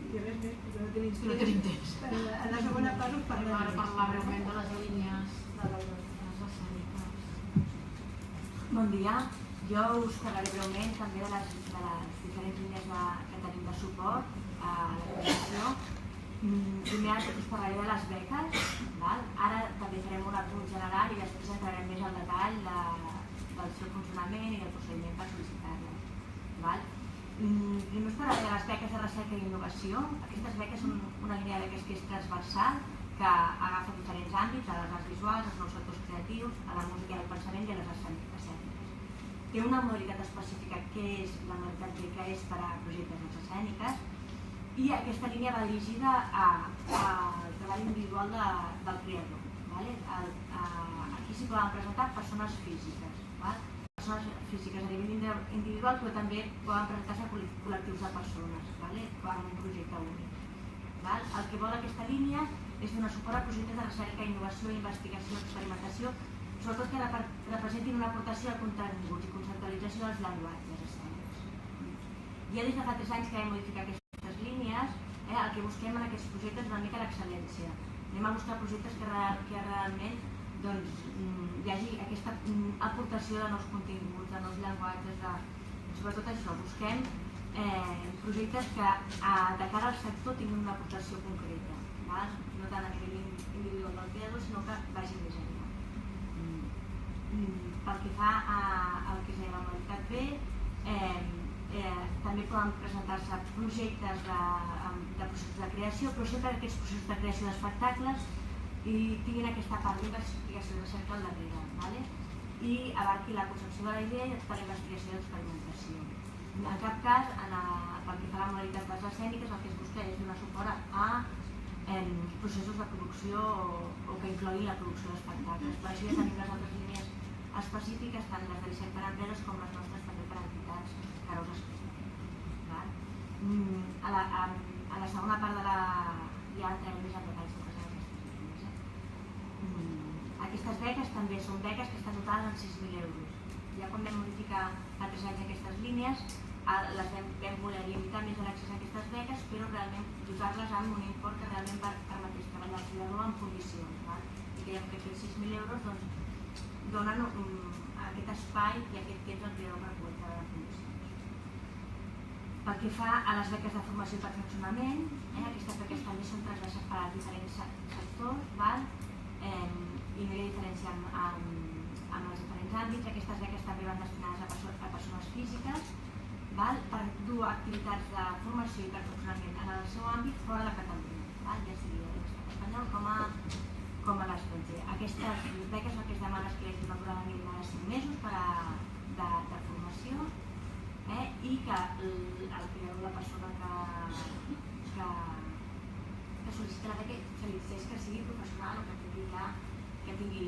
I res més, perquè no tenim temps. A la segona part us parlaré. Per parlar breument de les línies de les escèniques. Bon dia. Jo us parlaré breument també de les diferents línies que tenim de suport a la comissió. Primer us parlaré de les beques. Ara també farem un apunt general i després entrarem més al detall del seu funcionament i del procediment per sol·licitar-les. Primer us parlaré de les beques de recerca i innovació. Aquestes beques són una línia de beques que és transversal, que agafa diferents àmbits, a les arts visuals, als nous sectors creatius, a la música i el pensament i a les arts escèniques. Té una modalitat específica que és la modalitat B, que és per a projectes d'arts escèniques, i aquesta línia va dirigida al treball individual del creador. Aquí s'hi poden presentar persones físiques. Persones físiques a nivell individual, però també poden presentar-se col·lectius de persones, com un projecte únic. El que vol aquesta línia és donar suport a projectes de recerca, innovació, investigació, experimentació, sobretot que representin una aportació de continguts i conceptualització dels llenguatges escènics. Ja des de fa 3 anys que hem modificat aquestes línies, el que busquem en aquests projectes és una mica l'excel·lència. Anem a buscar projectes que realment hi hagi aquesta aportació de nous continguts, de nous llenguatges, sobretot això, busquem projectes que de cara al sector tinguin una aportació concreta, no tant a nivell individual del creador, sinó que vagi més enllà. Pel que fa al que és la modalitat B, també poden presentar-se projectes de processos de creació, però sempre aquests processos de creació d'espectacles i tinguin aquesta part d'investigació de recerca al darrere, i abarqui la concepció de la idea i per la investigació i l'experimentació. En cap cas, pel que fa a la modalitat d'arts escèniques, el que es busca és donar suport a processos de producció o que incloguin la producció d'espectacles. Per això ja tenim les altres línies específiques, tant les de l'ICEC per a empreses com les nostres també per a entitats que ara us explicaré. A la segona part ja entrem més en detalls sobre aquestes línies. Aquestes beques també són beques que estan dotades amb 6.000 euros. Ja quan vam modificar fa 3 anys aquestes línies, les vam voler limitar més l'accés a aquestes beques, però realment dotar-les amb un import que realment permetés treballar el creador en condicions. I creiem que aquests 6.000 euros donen aquest espai i aquest temps al creador per poder treballar en condicions. Pel que fa a les beques de formació i perfeccionament, aquestes beques també són transversals per a diferents sectors, i no hi ha diferència amb els diferents àmbits. Aquestes beques també van destinades a persones físiques per dur activitats de formació i perfeccionament en el seu àmbit fora de Catalunya, ja sigui a l'estat espanyol com a l'estranger. Aquestes beques el que es demana és que hi hagi una durada mínima de 5 mesos de formació i que el creador, la persona que sol·licita la beca, que sigui professional o que tingui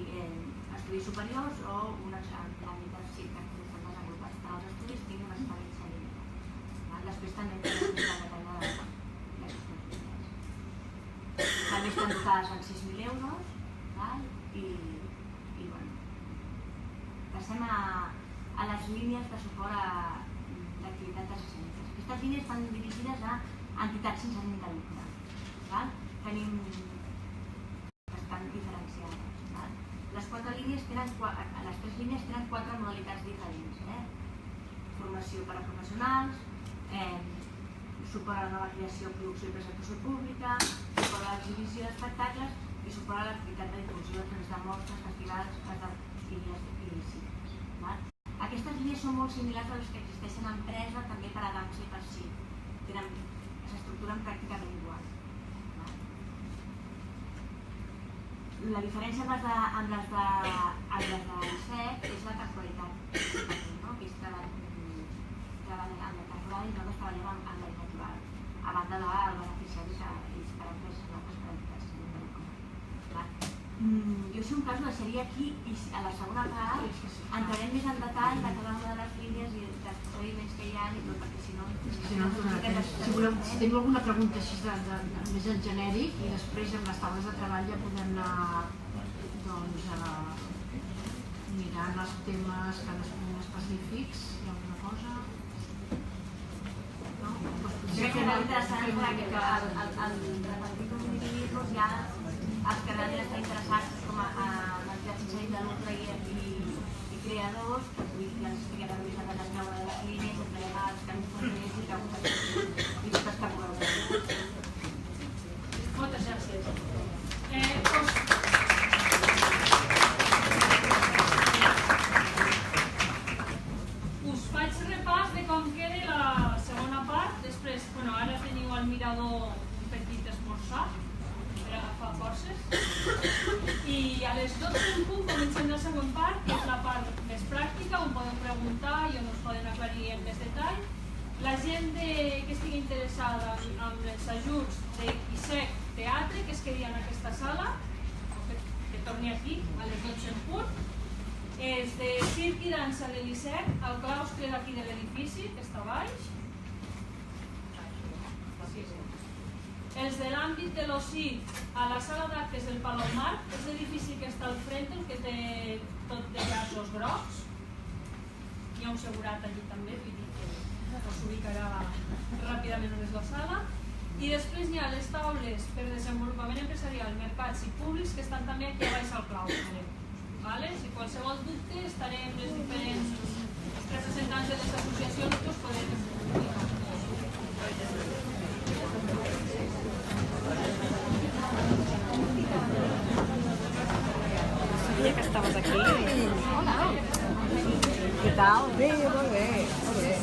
estudis superiors o un àmbit que estan desenvolupats per als estudis tingui una experiència mínima. Després també tenim la detalla d'aquestes línies. També estan dotades amb 6.000 euros i passem a les línies de suport a l'activitat escèniques. Aquestes línies estan dirigides a entitats sense ànim de lucre. Tenim bastant diferenciades. Les 3 línies tenen 4 modalitats diferents. Formació per a professionals, suport a la nova creació, producció i presentació pública, suport a l'exhibició d'espectacles i suport a l'activitat de difusió a través de mostres, festivals i sí. Aquestes línies són molt similars a les que existeixen a empresa també per a dansa i per sí. S'estructuren pràcticament igual. La diferència amb les de l'ISEC és la temporalitat, que és treballar amb la temporal i nosaltres treballem amb la natural, a banda del beneficiari que ells per empreses nosaltres per entitats. Jo si un cas ho deixaria aquí i a la segona part entrarem més en detall de cada una de les línies i dels procediments que hi ha i tot, perquè si no... Si teniu alguna pregunta així més en genèric i després amb les taules de treball ja podem anar mirant els temes cadascun específics. Hi ha alguna cosa? Crec que és interessant perquè el repartir comunicatius ja els que realment estan interessats com a entitats sense ànim de lucre i creadors, que ja ens explicarà més a cadascuna de les línies, entrarem als camins concrets i preguntes i totes que voleu. Moltes gràcies. Us faig repàs de com queda la segona part. Després, ara teniu al mirador un petit esmorzar per agafar forces i a les 12 en punt comencem la següent part, que és la part més pràctica on podem preguntar i on us poden aclarir en més detall. La gent que estigui interessada en els ajuts d'ISEC Teatre, que es quedi en aquesta sala, que torni aquí a les 12 en punt. Els de circ i dansa de l'ISEC, al claustre d'aquí de l'edifici, que està a baix. Els de l'àmbit de l'OSI a la sala d'actes del Palomar, és l'edifici que està al front, el que té tot de llaços grocs. Hi ha un segurat allí també, vull dir que us ubicarà ràpidament on és la sala. I després hi ha les taules per desenvolupament empresarial, mercats i públics que estan també aquí a baix al claustre. Si qualsevol dubte estarem les diferents representants de les associacions que us podem explicar. Sabia que estaves aquí. Hola. Què tal? Bé, molt bé. Molt bé.